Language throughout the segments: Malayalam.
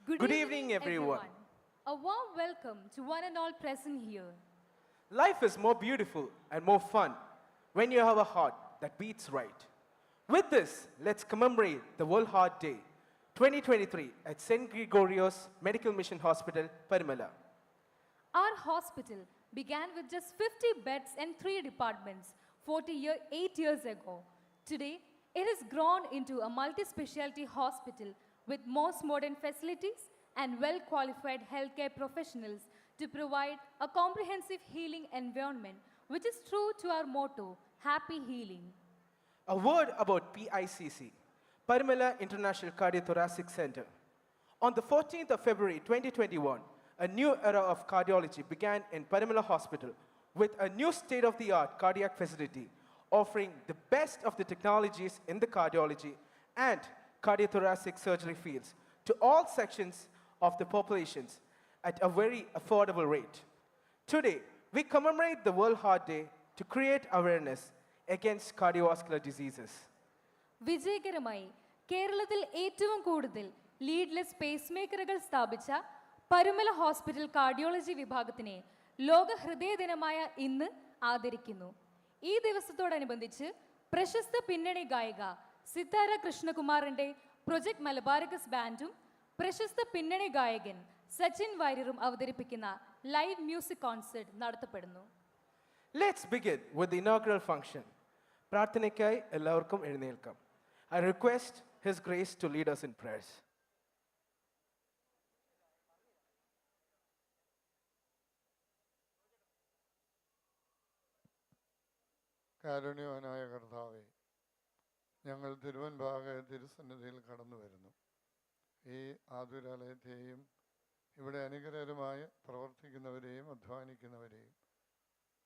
Good evening, everyone. A warm welcome to one and all present here. Life is more beautiful and more fun when you have a heart that beats right. With this, let's commemorate the World Heart Day 2023 at St. Gregorios Medical Mission Hospital, Parimala. Our hospital began with just 50 beds and 3 departments 8 years ago. Today, it has grown into a multi-specialty hospital with most modern facilities and well-qualified healthcare professionals to provide a comprehensive healing environment, which is true to our motto, Happy Healing. A word about PICC, Parimala International Cardiothoracic Center. On the 14th of February 2021, a new era of cardiology began in Parimala Hospital with a new state-of-the-art cardiac facility offering the best of the technologies in the cardiology and cardiothoracic surgery fields to all sections of the populations at a very affordable rate. Today, we commemorate the World Heart Day to create awareness against cardiovascular diseases. വിജയകരമായി കേരളത്തിൽ ഏറ്റവും കൂടുതൽ ലീഡ്ലെസ് പേസ് മേക്കറുകൾ സ്ഥാപിച്ച പരുമല ഹോസ്പിറ്റൽ കാർഡിയോളജി വിഭാഗത്തിനെ ലോക ഹൃദയ ദിനമായ ഇന്ന് ആദരിക്കുന്നു. ഈ ദിവസത്തോടനുബന്ധിച്ച് പ്രശസ്ത പിന്നണി ഗായിക സിത്താര കൃഷ്ണകുമാറിന്റെ പ്രൊജക്ട് മലബാരകസ് ബാൻഡും പ്രശസ്ത പിന്നണി ഗായകൻ സച്ചിൻ വാര്യറും അവതരിപ്പിക്കുന്ന ലൈവ് മ്യൂസിക് കോൺസേർട്ട് നടത്തപ്പെടുന്നു. Let's begin with the inaugural function. പ്രാർത്ഥനയ്ക്കായി എല്ലാവർക്കും എഴുന്നേൽക്കാം. I request His grace to lead us in prayers. കാരുണ്യവാനായ കർത്താവേ, ഞങ്ങൾ തിരുവൻപാകെ തിരുസന്നിധിയിൽ കടന്നു വരുന്നു. ഈ ആതുരാലയത്തെയും ഇവിടെ അനുഗ്രഹകരമായി പ്രവർത്തിക്കുന്നവരെയും അധ്വാനിക്കുന്നവരെയും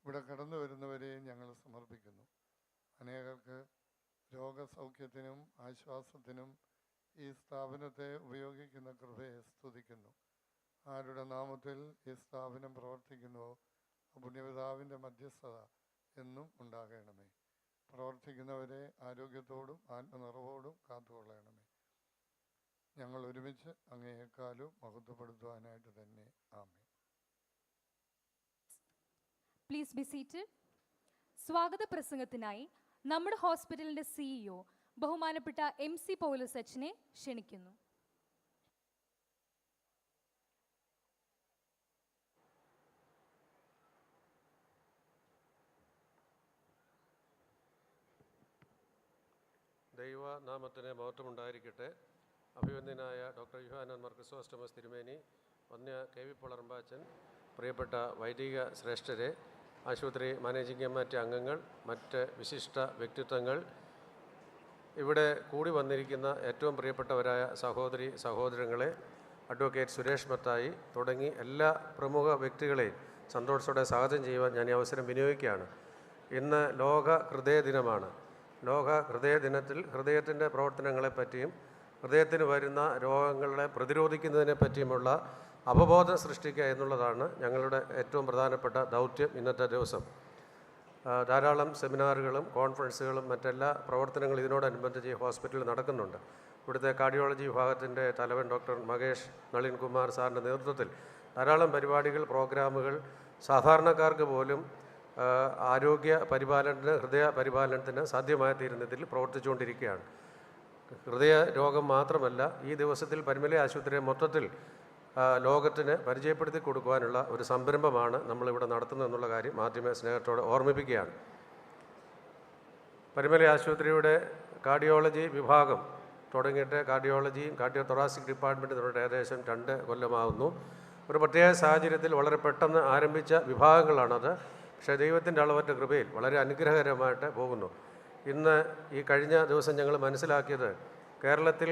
ഇവിടെ കടന്നു വരുന്നവരെയും ഞങ്ങൾ സമർപ്പിക്കുന്നു. അനേകർക്ക് രോഗസൗഖ്യത്തിനും ആശ്വാസത്തിനും ഈ സ്ഥാപനത്തെ ഉപയോഗിക്കുന്ന കൃപയെ സ്തുതിക്കുന്നു. ആരുടെ നാമത്തിൽ ഈ സ്ഥാപനം പ്രവർത്തിക്കുന്നുവോ പുണ്യപിതാവിൻ്റെ മധ്യസ്ഥത എന്നും ഉണ്ടാകണമേ. പ്രവർത്തിക്കുന്നവരെ ആരോഗ്യത്തോടും ആത്മനിറവോടും കാത്തുകൊള്ളണമേ. ഞങ്ങൾ ഒരുമിച്ച് അങ്ങേക്കാലും മഹത്വപ്പെടുത്തുവാനായിട്ട് തന്നെ ആമേൻ. Please be seated. സ്വാഗത പ്രസംഗത്തിനായി നമ്മുടെ ഹോസ്പിറ്റലിന്റെ CEO ബഹുമാനപ്പെട്ട MC പൗലോസ് അച്ഛനെ ക്ഷണിക്കുന്നു. ദൈവനാമത്തിന് മഹത്വമുണ്ടായിരിക്കട്ടെ. അഭിവന്ദ്യനായ ഡോക്ടർ യോഹന്നാൻ മാർ ക്രിസോസ്റ്റമസ് തിരുമേനി, വന്യ KV പളർമ്പാച്ചൻ, പ്രിയപ്പെട്ട വൈദിക ശ്രേഷ്ഠരെ, ആശുപത്രി മാനേജിംഗ് കമ്മിറ്റി അംഗങ്ങൾ, മറ്റ് വിശിഷ്ട വ്യക്തിത്വങ്ങൾ, ഇവിടെ കൂടി വന്നിരിക്കുന്ന ഏറ്റവും പ്രിയപ്പെട്ടവരായ സഹോദരി സഹോദരങ്ങളെ, അഡ്വക്കേറ്റ് സുരേഷ് മത്തായി തുടങ്ങി എല്ലാ പ്രമുഖ വ്യക്തികളെയും സന്തോഷത്തോടെ സ്വാഗതം ചെയ്യുവാൻ ഞാൻ ഈ അവസരം വിനിയോഗിക്കുകയാണ്. ഇന്ന് ലോക ഹൃദയ ദിനമാണ്. ലോക ഹൃദയ ദിനത്തിൽ ഹൃദയത്തിൻ്റെ പ്രവർത്തനങ്ങളെപ്പറ്റിയും ഹൃദയത്തിന് വരുന്ന രോഗങ്ങളെ പ്രതിരോധിക്കുന്നതിനെ പറ്റിയുമുള്ള അവബോധം സൃഷ്ടിക്കുക എന്നുള്ളതാണ് ഞങ്ങളുടെ ഏറ്റവും പ്രധാനപ്പെട്ട ദൗത്യം ഇന്നത്തെ ദിവസം. ധാരാളം സെമിനാറുകളും കോൺഫറൻസുകളും മറ്റെല്ലാ പ്രവർത്തനങ്ങളും ഇതിനോടനുബന്ധിച്ച് ഈ ഹോസ്പിറ്റലിൽ നടക്കുന്നുണ്ട്. ഇവിടുത്തെ കാർഡിയോളജി വിഭാഗത്തിൻ്റെ തലവൻ ഡോക്ടർ മകേഷ് നളിൻ കുമാർ സാറിൻ്റെ നേതൃത്വത്തിൽ ധാരാളം പരിപാടികൾ, പ്രോഗ്രാമുകൾ സാധാരണക്കാർക്ക് പോലും ആരോഗ്യ പരിപാലനത്തിന്, ഹൃദയ പരിപാലനത്തിന് സാധ്യമായി തീരുന്നതിൽ പ്രവർത്തിച്ചുകൊണ്ടിരിക്കുകയാണ്. ഹൃദയ രോഗം മാത്രമല്ല, ഈ ദിവസത്തിൽ പരുമല ആശുപത്രിയെ മൊത്തത്തിൽ ലോകത്തിന് പരിചയപ്പെടുത്തി കൊടുക്കുവാനുള്ള ഒരു സംരംഭമാണ് നമ്മളിവിടെ നടത്തുന്നത് എന്നുള്ള കാര്യം ആദ്യമേ സ്നേഹത്തോടെ ഓർമ്മിപ്പിക്കുകയാണ്. പരുമല ആശുപത്രിയുടെ കാർഡിയോളജി വിഭാഗം തുടങ്ങിയിട്ട് കാർഡിയോളജിയും കാർഡിയോതൊറാസിക് ഡിപ്പാർട്ട്മെൻറ്റ് തുടങ്ങിയിട്ട് ഏകദേശം 2 കൊല്ലമാകുന്നു. ഒരു പ്രത്യേക സാഹചര്യത്തിൽ വളരെ പെട്ടെന്ന് ആരംഭിച്ച വിഭാഗങ്ങളാണത്. പക്ഷേ ദൈവത്തിൻ്റെ അളവറ്റ കൃപയിൽ വളരെ അനുഗ്രഹകരമായിട്ട് പോകുന്നു. ഇന്ന് ഈ കഴിഞ്ഞ ദിവസം ഞങ്ങൾ മനസ്സിലാക്കിയത്, കേരളത്തിൽ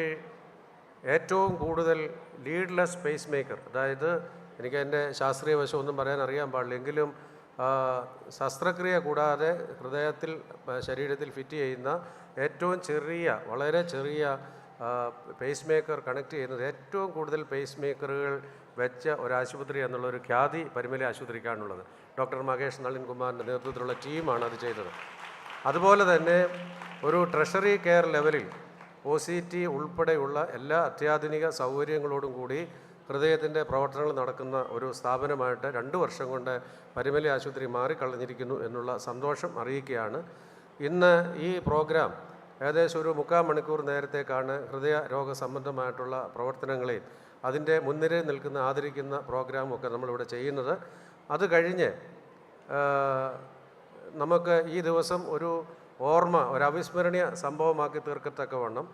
ഏറ്റവും കൂടുതൽ ലീഡ്ലെസ് പേസ് മേക്കർ, അതായത് എനിക്ക് എൻ്റെ ശാസ്ത്രീയ വശമൊന്നും പറയാൻ അറിയാൻ പാടില്ല, എങ്കിലും ശസ്ത്രക്രിയ കൂടാതെ ഹൃദയത്തിൽ ശരീരത്തിൽ ഫിറ്റ് ചെയ്യുന്ന ഏറ്റവും ചെറിയ, വളരെ ചെറിയ പേസ് മേക്കർ കണക്ട് ചെയ്യുന്നത്, ഏറ്റവും കൂടുതൽ പേസ് മേക്കറുകൾ വെച്ച ഒരാശുപത്രി എന്നുള്ളൊരു ഖ്യാതി പരുമല ആശുപത്രിക്കാണുള്ളത്. ഡോക്ടർ മകേഷ് നളിൻ കുമാറിൻ്റെ നേതൃത്വത്തിലുള്ള ടീമാണ് അത് ചെയ്തത്. അതുപോലെ തന്നെ ഒരു ട്രഷറി കെയർ ലെവലിൽ OCT ഉൾപ്പെടെയുള്ള എല്ലാ അത്യാധുനിക സൗകര്യങ്ങളോടും കൂടി ഹൃദയത്തിൻ്റെ പ്രവർത്തനങ്ങൾ നടക്കുന്ന ഒരു സ്ഥാപനമായിട്ട് 2 വർഷം കൊണ്ട് പരുമല ആശുപത്രി മാറിക്കളഞ്ഞിരിക്കുന്നു എന്നുള്ള സന്തോഷം അറിയിക്കുകയാണ്. ഇന്ന് ഈ പ്രോഗ്രാം ഏകദേശം ഒരു 3/4 മണിക്കൂർ നേരത്തേക്കാണ് ഹൃദയ രോഗ സംബന്ധമായിട്ടുള്ള പ്രവർത്തനങ്ങളെയും അതിൻ്റെ മുൻനിരയിൽ നിൽക്കുന്ന ആദരിക്കുന്ന പ്രോഗ്രാമൊക്കെ നമ്മളിവിടെ ചെയ്യുന്നത്. അത് കഴിഞ്ഞ് നമുക്ക് ഈ ദിവസം ഒരു ഓർമ്മ, ഒരു അവിസ്മരണീയ സംഭവമാക്കി തീർക്കത്തക്കവണ്ണം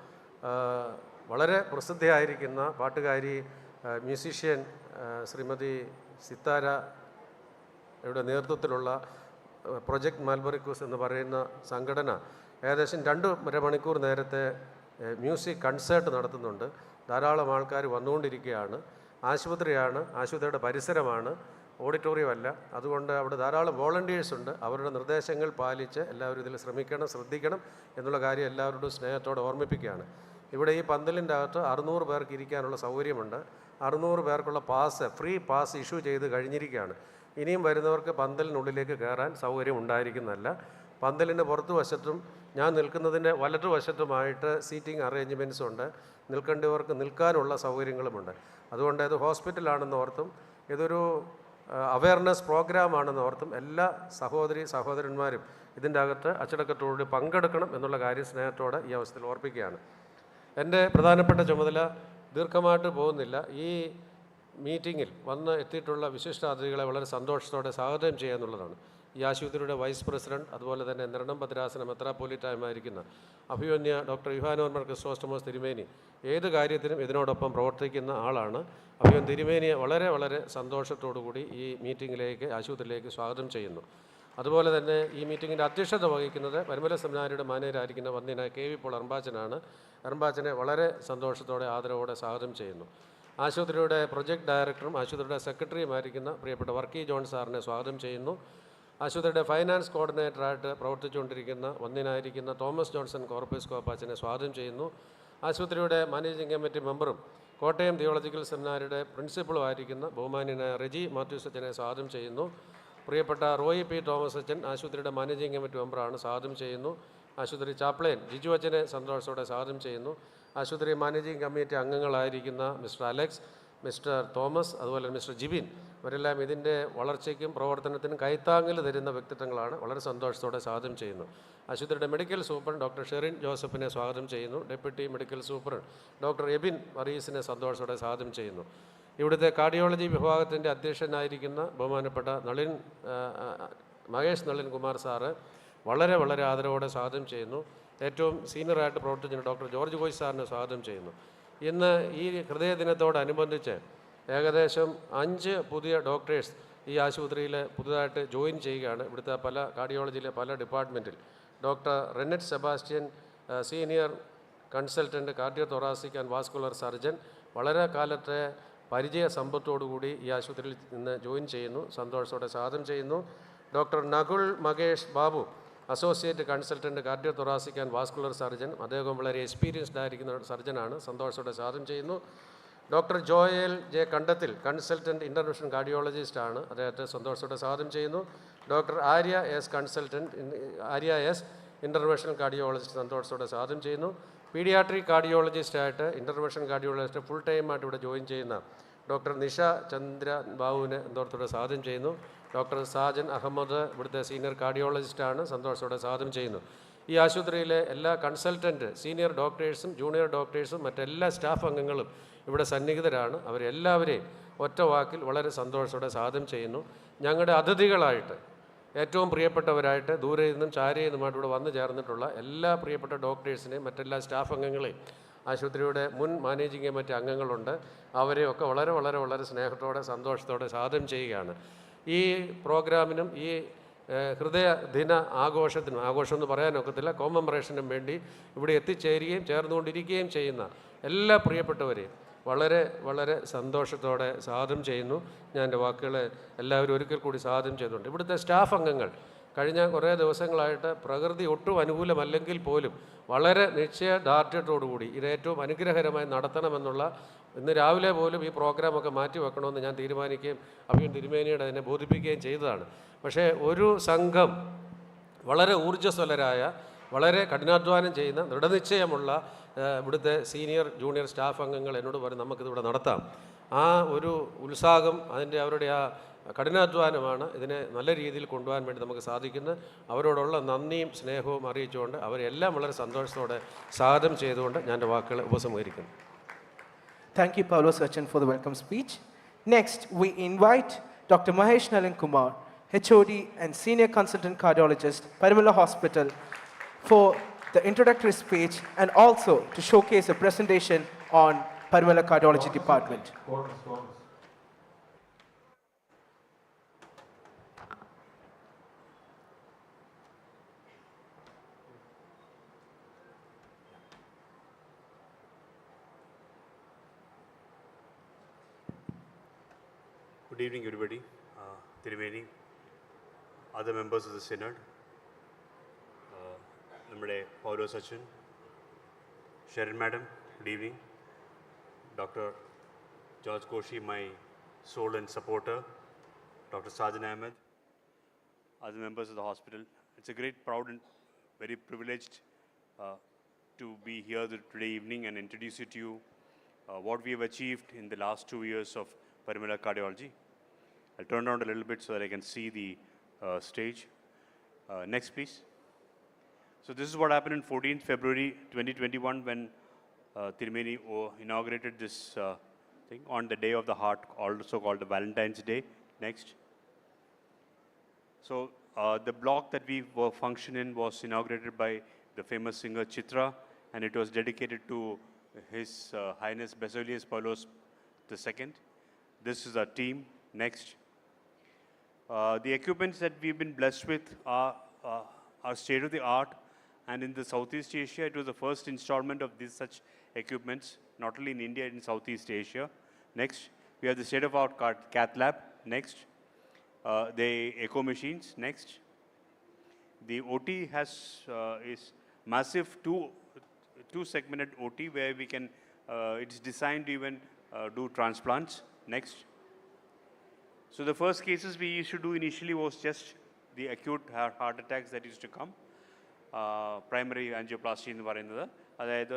വളരെ പ്രസിദ്ധിയായിരിക്കുന്ന പാട്ടുകാരി, മ്യൂസീഷ്യൻ ശ്രീമതി സിത്താരയുടെ നേതൃത്വത്തിലുള്ള പ്രൊജക്ട് മാൽബറിക്കൂസ് എന്ന് പറയുന്ന സംഘടന ഏകദേശം 2 മണിക്കൂർ നേരത്തെ മ്യൂസിക് കൺസേർട്ട് നടത്തുന്നുണ്ട്. ധാരാളം ആൾക്കാർ വന്നുകൊണ്ടിരിക്കുകയാണ്. ആശുപത്രിയാണ്, ആശുപത്രിയുടെ പരിസരമാണ്, ഓഡിറ്റോറിയം അല്ല. അതുകൊണ്ട് അവിടെ ധാരാളം വോളണ്ടിയേഴ്സ് ഉണ്ട്. അവരുടെ നിർദ്ദേശങ്ങൾ പാലിച്ച് എല്ലാവരും ഇതിൽ ശ്രമിക്കണം, ശ്രദ്ധിക്കണം എന്നുള്ള കാര്യം എല്ലാവരോടും സ്നേഹത്തോടെ ഓർമ്മിപ്പിക്കുകയാണ്. ഇവിടെ ഈ പന്തലിൻ്റെ അകത്ത് 600 പേർക്ക് ഇരിക്കാനുള്ള സൗകര്യമുണ്ട്. 600 പേർക്കുള്ള ഫ്രീ പാസ് ഇഷ്യൂ ചെയ്ത് കഴിഞ്ഞിരിക്കുകയാണ്. ഇനിയും വരുന്നവർക്ക് പന്തലിനുള്ളിലേക്ക് കയറാൻ സൗകര്യം ഉണ്ടായിരിക്കുന്നതല്ല. പന്തലിൻ്റെ പുറത്തുവശത്തും ഞാൻ നിൽക്കുന്നതിൻ്റെ വലതുവശത്തുമായിട്ട് സീറ്റിംഗ് അറേഞ്ച്മെൻറ്റ്സ് ഉണ്ട്. നിൽക്കേണ്ടവർക്ക് നിൽക്കാനുള്ള സൗകര്യങ്ങളുമുണ്ട്. അതുകൊണ്ട് ഇത് ഹോസ്പിറ്റലാണെന്ന് ഓർത്തും ഇതൊരു അവയർനെസ് പ്രോഗ്രാമാണെന്ന് ഓർത്തും എല്ലാ സഹോദരന്മാരും ഇതിൻ്റെ അകത്ത് അച്ചടക്കത്തോടുകൂടി പങ്കെടുക്കണം എന്നുള്ള കാര്യം സ്നേഹത്തോടെ ഈ അവസരത്തിൽ ഓർപ്പിക്കുകയാണ്. എൻ്റെ പ്രധാനപ്പെട്ട ചുമതല ദീർഘമായിട്ട് പോകുന്നില്ല. ഈ മീറ്റിങ്ങിൽ വന്ന് എത്തിയിട്ടുള്ള വിശിഷ്ടാതിഥികളെ വളരെ സന്തോഷത്തോടെ സ്വാഗതം ചെയ്യുക എന്നുള്ളതാണ്. ഈ ആശുപത്രിയുടെ വൈസ് പ്രസിഡന്റ്, അതുപോലെ തന്നെ നെരണം ഭദ്രാസന മെത്രാപ്പോലീത്തായുമായിരിക്കുന്ന അഭിമന്യ ഡോക്ടർ യുഹാനോൻ മാർ ക്രിസോസ്റ്റമോസ് തിരുമേനി ഏത് കാര്യത്തിനും ഇതിനോടൊപ്പം പ്രവർത്തിക്കുന്ന ആളാണ്. അഭിമന്യ തിരുമേനിയെ വളരെ വളരെ സന്തോഷത്തോടുകൂടി ഈ മീറ്റിങ്ങിലേക്ക്, ആശുപത്രിയിലേക്ക് സ്വാഗതം ചെയ്യുന്നു. അതുപോലെ തന്നെ ഈ മീറ്റിങ്ങിൻ്റെ അധ്യക്ഷത വഹിക്കുന്നത് പരുമല സെമിനാരിയുടെ മാനേജരായിരിക്കുന്ന വന്യനായ KV പോൾ അർമ്പാച്ചനാണ്. അർമ്പാച്ചനെ വളരെ സന്തോഷത്തോടെ ആദരവോടെ സ്വാഗതം ചെയ്യുന്നു. ആശുപത്രിയുടെ പ്രൊജക്ട് ഡയറക്ടറും ആശുപത്രിയുടെ സെക്രട്ടറിയുമായിരിക്കുന്ന പ്രിയപ്പെട്ട വർക്കി ജോൺ സാറിനെ സ്വാഗതം ചെയ്യുന്നു. ആശുപത്രിയുടെ ഫൈനാൻസ് കോർഡിനേറ്ററായിട്ട് പ്രവർത്തിച്ചുകൊണ്ടിരിക്കുന്ന വന്യനായിരിക്കുന്ന തോമസ് ജോൺസൺ കോർപ്പസ് കോപ്പാച്ചനെ സ്വാഗതം ചെയ്യുന്നു. ആശുപത്രിയുടെ മാനേജിംഗ് കമ്മിറ്റി മെമ്പറും കോട്ടയം തിയോളജിക്കൽ സെമിനാരിയുടെ പ്രിൻസിപ്പളുമായിരിക്കുന്ന ബഹുമാന്യനായ റെജി മാത്യൂസ് അച്ഛനെ സ്വാഗതം ചെയ്യുന്നു. പ്രിയപ്പെട്ട റോയി പി തോമസ് അച്ഛൻ ആശുപത്രിയുടെ മാനേജിംഗ് കമ്മിറ്റി മെമ്പറാണ്, സ്വാഗതം ചെയ്യുന്നു. ആശുപത്രി ചാപ്ലൻ ജിജു അച്ഛനെ സന്തോഷത്തോടെ സ്വാഗതം ചെയ്യുന്നു. ആശുപത്രി മാനേജിംഗ് കമ്മിറ്റി അംഗങ്ങളായിരിക്കുന്ന മിസ്റ്റർ അലക്സ്, മിസ്റ്റർ തോമസ്, അതുപോലെ മിസ്റ്റർ ജിബിൻ, ഇവരെല്ലാം ഇതിൻ്റെ വളർച്ചയ്ക്കും പ്രവർത്തനത്തിനും കൈത്താങ്ങൽ തരുന്ന വ്യക്തിത്വങ്ങളാണ്. വളരെ സന്തോഷത്തോടെ സ്വാഗതം ചെയ്യുന്നു. ആശുപത്രിയുടെ മെഡിക്കൽ സൂപ്രണ്ട് ഡോക്ടർ ഷെറിൻ ജോസഫിനെ സ്വാഗതം ചെയ്യുന്നു. Deputy medical superintendent doctor Ebin വർഗീസിനെ സന്തോഷത്തോടെ സ്വാഗതം ചെയ്യുന്നു. ഇവിടുത്തെ കാർഡിയോളജി വിഭാഗത്തിൻ്റെ അധ്യക്ഷനായിരിക്കുന്ന ബഹുമാനപ്പെട്ട മഹേഷ് നളിൻ കുമാർ സാറ് വളരെ വളരെ ആദരവോടെ സ്വാഗതം ചെയ്യുന്നു. ഏറ്റവും സീനിയറായിട്ട് പ്രവർത്തിച്ചിരുന്ന ഡോക്ടർ ജോർജ് കോയ് സാറിനെ സ്വാഗതം ചെയ്യുന്നു. ഇന്ന് ഈ ഹൃദയദിനത്തോടനുബന്ധിച്ച് ഏകദേശം 5 പുതിയ ഡോക്ടേഴ്സ് ഈ ആശുപത്രിയിൽ പുതുതായിട്ട് ജോയിൻ ചെയ്യുകയാണ്. ഇവിടുത്തെ പല കാർഡിയോളജിയിലെ പല ഡിപ്പാർട്ട്മെൻറ്റിൽ. Doctor Renet Sebastian, senior consultant cardio thoracic and vascular surgeon, വളരെ കാലത്തെ പരിചയ സമ്പത്തോടുകൂടി ഈ ആശുപത്രിയിൽ നിന്ന് ജോയിൻ ചെയ്യുന്നു. സന്തോഷത്തോടെ സ്വാഗതം ചെയ്യുന്നു. Doctor Nakul Makesh Babu, associate consultant cardio thoracic and vascular surgeon, അദ്ദേഹം വളരെ എക്സ്പീരിയൻസ്ഡ് ആയിരിക്കുന്ന സർജനാണ്. സന്തോഷത്തോടെ സ്വാഗതം ചെയ്യുന്നു. ഡോക്ടർ ജോയൽ ജെ കണ്ടത്തിൽ, കൺസൾട്ടൻറ്റ് ഇൻ്റർവെൻഷൻ കാർഡിയോളജിസ്റ്റ് ആണ്, അദ്ദേഹത്തെ സന്തോഷത്തോടെ സ്വാഗതം ചെയ്യുന്നു. Doctor Arya S interventional cardiologist, സന്തോഷത്തോടെ സ്വാഗതം ചെയ്യുന്നു. പീഡിയാട്രിക് കാർഡിയോളജിസ്റ്റായിട്ട് ഇൻ്റർവെൻഷൻ കാർഡിയോളജിസ്റ്റ് ഫുൾ ടൈമായിട്ട് ഇവിടെ ജോയിൻ ചെയ്യുന്ന ഡോക്ടർ നിഷ ചന്ദ്ര ബാബുവിനെ സന്തോഷത്തോടെ സ്വാഗതം ചെയ്യുന്നു. ഡോക്ടർ സാജൻ അഹമ്മദ് ഇവിടുത്തെ സീനിയർ കാർഡിയോളജിസ്റ്റാണ്, സന്തോഷത്തോടെ സ്വാഗതം ചെയ്യുന്നു. ഈ ആശുപത്രിയിലെ എല്ലാ കൺസൾട്ടൻറ്റ്, സീനിയർ ഡോക്ടേഴ്സും ജൂനിയർ ഡോക്ടേഴ്സും മറ്റെല്ലാ സ്റ്റാഫ് അംഗങ്ങളും ഇവിടെ സന്നിഹിതരാണ്. അവരെല്ലാവരെയും ഒറ്റ വാക്കിൽ വളരെ സന്തോഷത്തോടെ സ്വാഗതം ചെയ്യുന്നു. ഞങ്ങളുടെ അതിഥികളായിട്ട് ഏറ്റവും പ്രിയപ്പെട്ടവരായിട്ട് ദൂരെ നിന്നും ചാരയിൽ നിന്നുമായിട്ട് ഇവിടെ വന്നു ചേർന്നിട്ടുള്ള എല്ലാ പ്രിയപ്പെട്ട ഡോക്ടേഴ്സിനെയും മറ്റെല്ലാ സ്റ്റാഫ് അംഗങ്ങളെയും, ആശുപത്രിയുടെ മുൻ മാനേജിംഗ് കമ്മിറ്റി അംഗങ്ങളുണ്ട്, അവരെയൊക്കെ വളരെ വളരെ വളരെ സ്നേഹത്തോടെ സന്തോഷത്തോടെ സ്വാഗതം ചെയ്യുകയാണ്. ഈ പ്രോഗ്രാമിനും ഈ ഹൃദയ ദിന ആഘോഷത്തിനും, ആഘോഷം എന്ന് പറയാനൊക്കത്തില്ല, കോമമറേഷനും വേണ്ടി ഇവിടെ എത്തിച്ചേരുകയും ചേർന്നുകൊണ്ടിരിക്കുകയും ചെയ്യുന്ന എല്ലാ പ്രിയപ്പെട്ടവരെയും വളരെ വളരെ സന്തോഷത്തോടെ സ്വാഗതം ചെയ്യുന്നു. ഞാൻ എൻ്റെ വാക്കുകളെ എല്ലാവരും ഒരിക്കൽ കൂടി സ്വാഗതം ചെയ്തുകൊണ്ട് ഇവിടുത്തെ സ്റ്റാഫ് അംഗങ്ങൾ കഴിഞ്ഞ കുറേ ദിവസങ്ങളായിട്ട് പ്രകൃതി ഒട്ടും അനുകൂലമല്ലെങ്കിൽ പോലും വളരെ നിശ്ചയദാർഢ്യത്തോടുകൂടി ഇത് ഏറ്റവും അനുഗ്രഹകരമായി നടത്തണമെന്നുള്ള, ഇന്ന് രാവിലെ പോലും ഈ പ്രോഗ്രാമൊക്കെ മാറ്റി വെക്കണമെന്ന് ഞാൻ തീരുമാനിക്കുകയും അഭിമന്യ തിരുമേനിയുടെ അതിനെ ബോധിപ്പിക്കുകയും ചെയ്തതാണ്. പക്ഷേ ഒരു സംഘം വളരെ ഊർജ്ജസ്വലരായ, വളരെ കഠിനാധ്വാനം ചെയ്യുന്ന, ദൃഢനിശ്ചയമുള്ള ഇവിടുത്തെ സീനിയർ ജൂനിയർ സ്റ്റാഫ് അംഗങ്ങൾ എന്നോട് പറയും നമുക്കിതിവിടെ നടത്താം. ആ ഒരു ഉത്സാഹം, അവരുടെ ആ കഠിനാധ്വാനമാണ് ഇതിനെ നല്ല രീതിയിൽ കൊണ്ടുപോകാൻ വേണ്ടി നമുക്ക് സാധിക്കുന്നത്. അവരോടുള്ള നന്ദിയും സ്നേഹവും അറിയിച്ചുകൊണ്ട് അവരെല്ലാം വളരെ സന്തോഷത്തോടെ സ്വാഗതം ചെയ്തുകൊണ്ട് ഞാൻ എൻ്റെ വാക്കുകൾ ഉപസംഹരിക്കുന്നു. Thank you, Paulo Sachin, for the welcome speech. Next, we invite Dr. Mahesh Nalan Kumar, HOD and Senior Consultant Cardiologist, Parimala Hospital, for the introductory speech and also to showcase a presentation on Parimala Cardiology Department. Good evening, everybody. Tirumeni, other members of the Synod, Namade Paulo Sachin, Sharon Madam, good evening. Dr. George Koshi, my soul and supporter, Dr. Sajan Ahmed, other members of the hospital. It's a great, proud and very privileged to be here today evening and introduce you to what we have achieved in the last 2 years of Parimala Cardiology. I'll turn around a little bit so that I can see the stage. Next, please. So this is what happened on 14th February 2021 when Tirumeni inaugurated this thing on the Day of the Heart, also called the Valentine's Day. Next. So the block that we were functioning in was inaugurated by the famous singer Chitra, and it was dedicated to His Highness Basilius Paulos II. This is our team. Next. The equipments that we've been blessed with are state of the art, and in the Southeast Asia, it was the first installment of these such equipments, not only in India, in Southeast Asia. Next, we have the state of art cath lab. Next, the echo machines. Next, the OT is massive two segmented OT where we can, it's designed to even do transplants. Next. So the first cases we used to do initially was just the acute heart attacks that used to come. Primary angioplasty എന്ന് പറയുന്നത്, അതായത്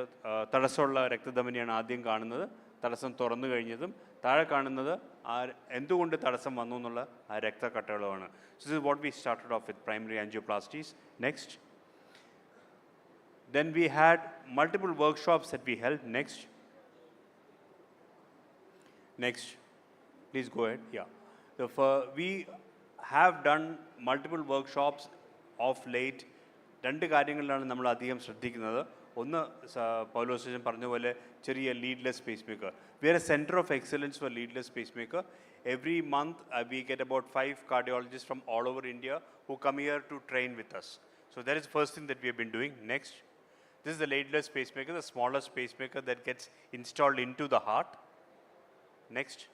തടസ്സമുള്ള രക്തധമനിയാണ് ആദ്യം കാണുന്നത്. തടസ്സം തുറന്നു കഴിഞ്ഞതും താഴെ കാണുന്നത് എന്തുകൊണ്ട് തടസ്സം വന്നു എന്നുള്ള ആ രക്തക്കട്ടകളുമാണ്. So this is what we started off with, primary angioplasties. Next. Then we had multiple workshops that we held. Next. Next. Please go ahead. Yeah. We have done multiple workshops of late. രണ്ട് കാര്യങ്ങളിലാണ് നമ്മൾ അധികം ശ്രദ്ധിക്കുന്നത്. ഒന്ന് പൗലോസ് പറഞ്ഞ പോലെ ചെറിയ leadless pacemaker. We are a centre of excellence for leadless pacemaker. Every month we get about 5 cardiologists from all over India who come here to train with us. So that is the first thing that we have been doing. Next. This is the leadless pacemaker, the smallest pacemaker that gets installed into the heart. Next.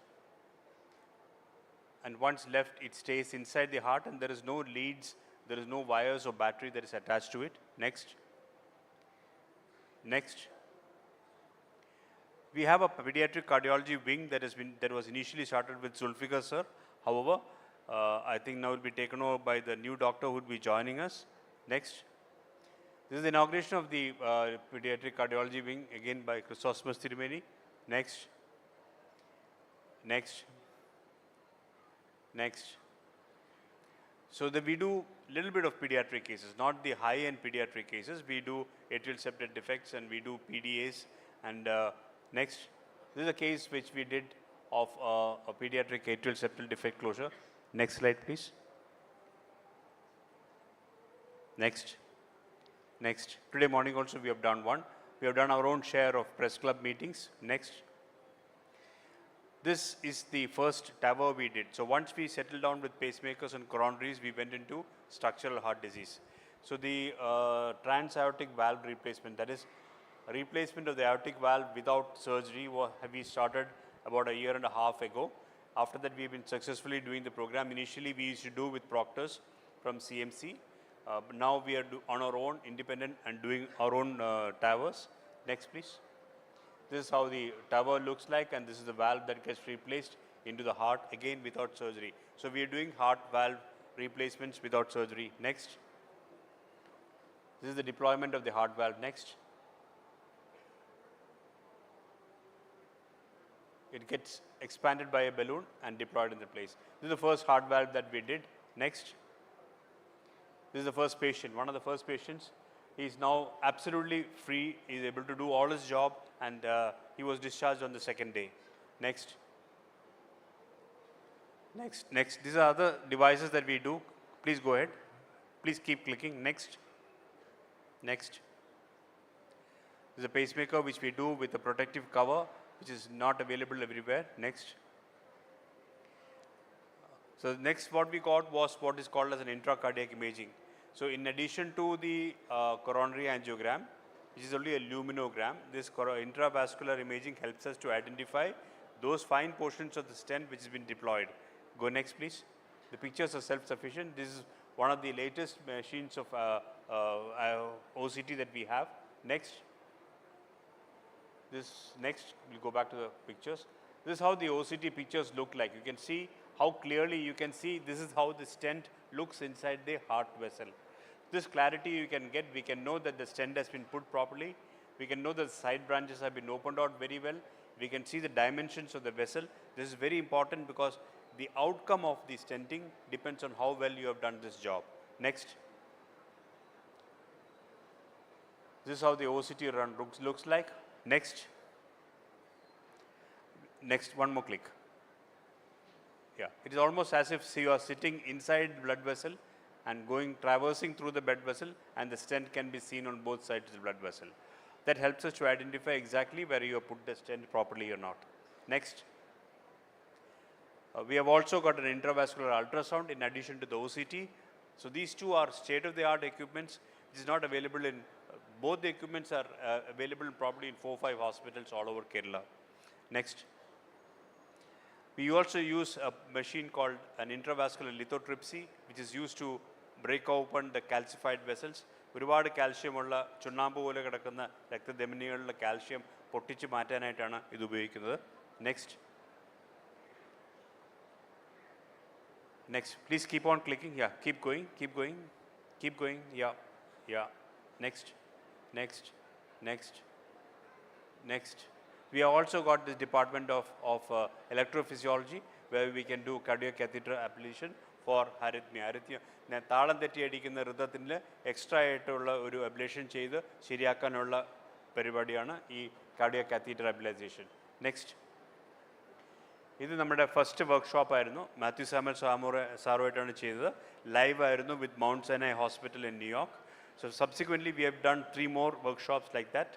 And once left, it stays inside the heart and there is no leads, there is no wires or battery that is attached to it. Next. Next. We have a pediatric cardiology wing that was initially started with Zulfikar sir. However, I think now will be taken over by the new doctor who will be joining us. Next. This is the inauguration of the pediatric cardiology wing, again by Chrysostomos Tirumeni. Next. Next. Next. So that we do little bit of pediatric cases, not the high-end pediatric cases. We do atrial septal defects and we do PDAs. And next, this is a case which we did of a pediatric atrial septal defect closure. Next slide, please. Next. Next. Today morning also we have done one. We have done our own share of press club meetings. Next. This is the first TAVR we did. So once we settled down with pacemakers and coronaries, we went into structural heart disease. So the transaortic valve replacement, that is replacement of the aortic valve without surgery, we started about a year and a half ago. After that, we've been successfully doing the program. Initially, we used to do with proctors from CMC. But now we are on our own, independent, and doing our own TAVRs. Next, please. This is how the TAVR looks like, and this is the valve that gets replaced into the heart, again without surgery. So we are doing heart valve replacements without surgery. Next. This is the deployment of the heart valve. Next. it gets expanded by a balloon and deployed in the place. This is the first heart valve that we did. Next. This is the first patient, one of the first patients. He is now absolutely free. He is able to do all his job, and he was discharged on the second day. Next. Next. Next. These are other devices that we do. Please go ahead. Please keep clicking. Next. Next. This is a pacemaker which we do with a protective cover, which is not available everywhere. Next. So next what we got was what is called as an intracardiac imaging. So in addition to the coronary angiogram, which is only a luminogram, this intravascular imaging helps us to identify those fine portions of the stent which has been deployed. Go next, please. The pictures are self-sufficient. This is one of the latest machines of OCT that we have. Next. This next, we'll go back to the pictures. This is how the OCT pictures look like. You can see how clearly you can see this is how the stent looks inside the heart vessel. This clarity you can get, we can know that the stent has been put properly. We can know that the side branches have been opened out very well. We can see the dimensions of the vessel. This is very important because the outcome of the stenting depends on how well you have done this job. Next. This is how the OCT run looks like. Next. Next, one more click. Yeah, it is almost as if you are sitting inside the blood vessel and traversing through the blood vessel, and the stent can be seen on both sides of the blood vessel. That helps us to identify exactly where you have put the stent properly or not. Next. We have also got an intravascular ultrasound in addition to the OCT. So these two are state-of-the-art equipments. It is not available in, both the equipments are available probably in 4 or 5 hospitals all over Kerala. Next. We also use a machine called an intravascular lithotripsy, which is used to break open the calcified vessels. ഒരുപാട് കാൽഷ്യമുള്ള ചുണ്ണാമ്പ് പോലെ കിടക്കുന്ന രക്തധമനികളിലെ കാൽഷ്യം പൊട്ടിച്ച് മാറ്റാനായിട്ടാണ് ഇത് ഉപയോഗിക്കുന്നത്. Next. Next, please keep on clicking. Yeah, keep going, keep going, keep going. Yeah, yeah. Next, next, next, next. We have also got this department of electrophysiology, where we can do cardiac catheter ablation for arrhythmia. താളം തെറ്റിയടിക്കുന്ന ഹൃദയത്തിൽ എക്സ്ട്രാ ആയിട്ടുള്ള ഒരു അബ്ലേഷൻ ചെയ്ത് ശരിയാക്കാനുള്ള പരിപാടിയാണ് ഈ കാർഡിയാക് കാത്തീറ്റർ അബ്ലേഷൻ. നെക്സ്റ്റ്. ഇത് നമ്മുടെ ഫസ്റ്റ് വർക്ക്ഷോപ്പായിരുന്നു. മാത്യു സാമുവൽ സാറുമായിട്ടാണ് ചെയ്തത്. ലൈവായിരുന്നു with Mount Sinai hospital in New York. So subsequently we have done 3 more workshops like that,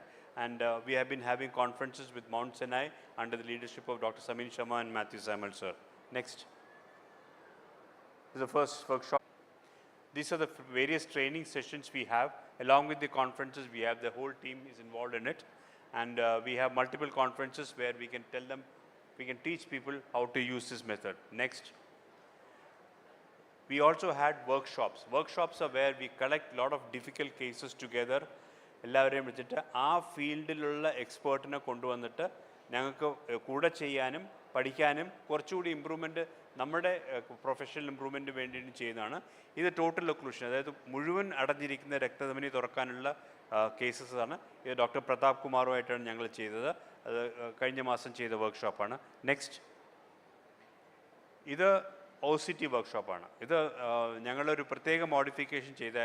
and we have been having conferences with Mount Sinai under the leadership of Dr. Samin Sharma and Matthew Samuel sir. Next. This is the first workshop. These are the various training sessions we have. Along with the conferences we have, the whole team is involved in it, and we have multiple conferences where we can tell them, we can teach people how to use this method. Next. We also had workshops. Workshops are where we collect a lot of difficult cases together. എല്ലാവരെയും വിളിച്ചിട്ട് ആ ഫീൽഡിലുള്ള എക്സ്പേർട്ടിനെ കൊണ്ടുവന്നിട്ട് ഞങ്ങൾക്ക് കൂടെ ചെയ്യാനും പഠിക്കാനും കുറച്ചുകൂടി ഇമ്പ്രൂവ്മെൻറ്റ് നമ്മുടെ പ്രൊഫഷണൽ ഇമ്പ്രൂവ്മെൻറ്റ് വേണ്ടിയിട്ട് ചെയ്യുന്നതാണ്. ഇത് ടോട്ടൽ ഒക്ലൂഷൻ, അതായത് മുഴുവൻ അടഞ്ഞിരിക്കുന്ന രക്തധമനി തുറക്കാനുള്ള കേസസ് ആണ്. ഇത് ഡോക്ടർ പ്രതാപ് കുമാറുമായിട്ടാണ് ഞങ്ങൾ ചെയ്തത്. അത് കഴിഞ്ഞ മാസം ചെയ്ത വർക്ക്ഷോപ്പാണ്. നെക്സ്റ്റ്. ഇത് OCT വർക്ക്ഷോപ്പാണ്. ഇത് ഞങ്ങളൊരു പ്രത്യേക മോഡിഫിക്കേഷൻ ചെയ്ത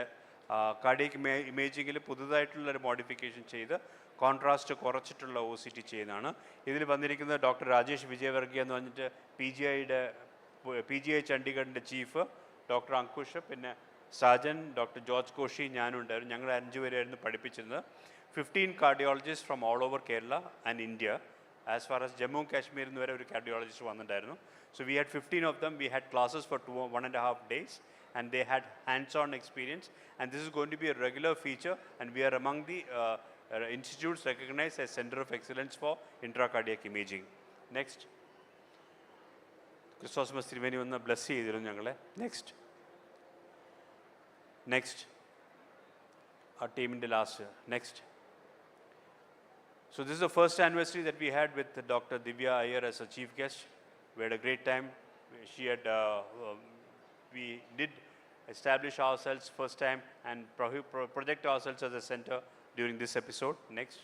കാർഡിയക് ഇമേജിങ്ങിൽ പുതുതായിട്ടുള്ളൊരു മോഡിഫിക്കേഷൻ ചെയ്ത് കോൺട്രാസ്റ്റ് കുറച്ചിട്ടുള്ള OCT ചെയ്യുന്നതാണ്. ഇതിൽ വന്നിരിക്കുന്നത് ഡോക്ടർ രാജേഷ് വിജയവർഗീയ എന്ന് പറഞ്ഞിട്ട് PGI ചണ്ഡീഗഡിൻ്റെ ചീഫ്, ഡോക്ടർ അങ്കുഷ്, പിന്നെ സാജൻ, ഡോക്ടർ ജോർജ് കോഷി, ഞാനും ഉണ്ടായിരുന്നു. ഞങ്ങൾ 5 പേരായിരുന്നു പഠിപ്പിച്ചിരുന്നത്. 15 cardiologists from all over Kerala and India. As far as Jammu and Kashmir എന്ന് വരെ ഒരു cardiologist വന്നിട്ടുണ്ടായിരുന്നു. So we had 15 of them. We had classes for 1.5 days, and they had hands-on experience. And this is going to be a regular feature, and we are among the institutes recognized as Center of Excellence for Intracardiac Imaging. Next. ക്രിസ്തോസ് തിരുമേനി ഒന്ന് ബ്ലസ് ചെയ്തിരുന്നു ഞങ്ങളെ. നെക്സ്റ്റ്. നെക്സ്റ്റ്. ആ ടീമിൻ്റെ last. Next. So this is the first anniversary that we had with Dr. Divya Iyer as a chief guest. We had a great time. We did establish ourselves first time and project ourselves as a center during this episode. Next.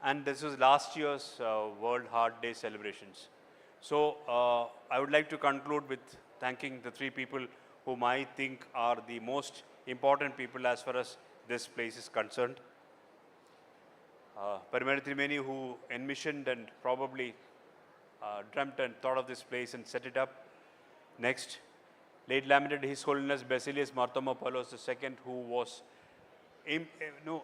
and this was last year's World Heart Day celebrations. So I would like to conclude with thanking the three people whom I think are the most important people as far as this place is concerned. Parimala Thirumeni, who envisioned and probably dreamt and thought of this place and set it up. Next, late lamented His Holiness Basilius Marthoma Paulos II, who was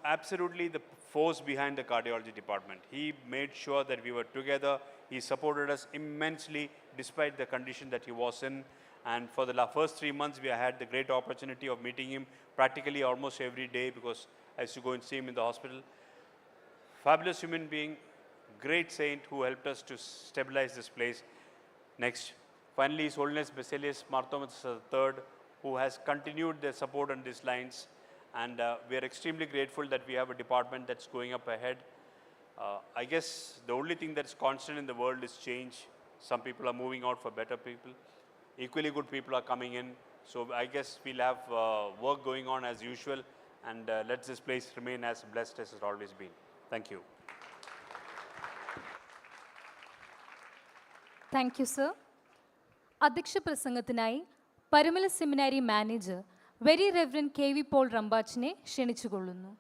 absolutely the force behind the cardiology department. He made sure that we were together. He supported us immensely despite the condition that he was in. And for the first 3 months, we had the great opportunity of meeting him practically almost every day because I used to go and see him in the hospital. Fabulous human being, great saint who helped us to stabilize this place. Next, finally, His Holiness Basilius Marthoma III, who has continued their support on these lines. And we are extremely grateful that we have a department that's going up ahead. I guess the only thing that's constant in the world is change. Some people are moving out for better people. Equally good people are coming in. So I guess we'll have work going on as usual, and let this place remain as blessed as it's always been. Thank you. Thank you, sir. അധ്യക്ഷ പ്രസംഗത്തിനായി Parumala seminary manager very reverend K V Paul റമ്പാച്ചിനെ ക്ഷണിച്ചുകൊള്ളുന്നു.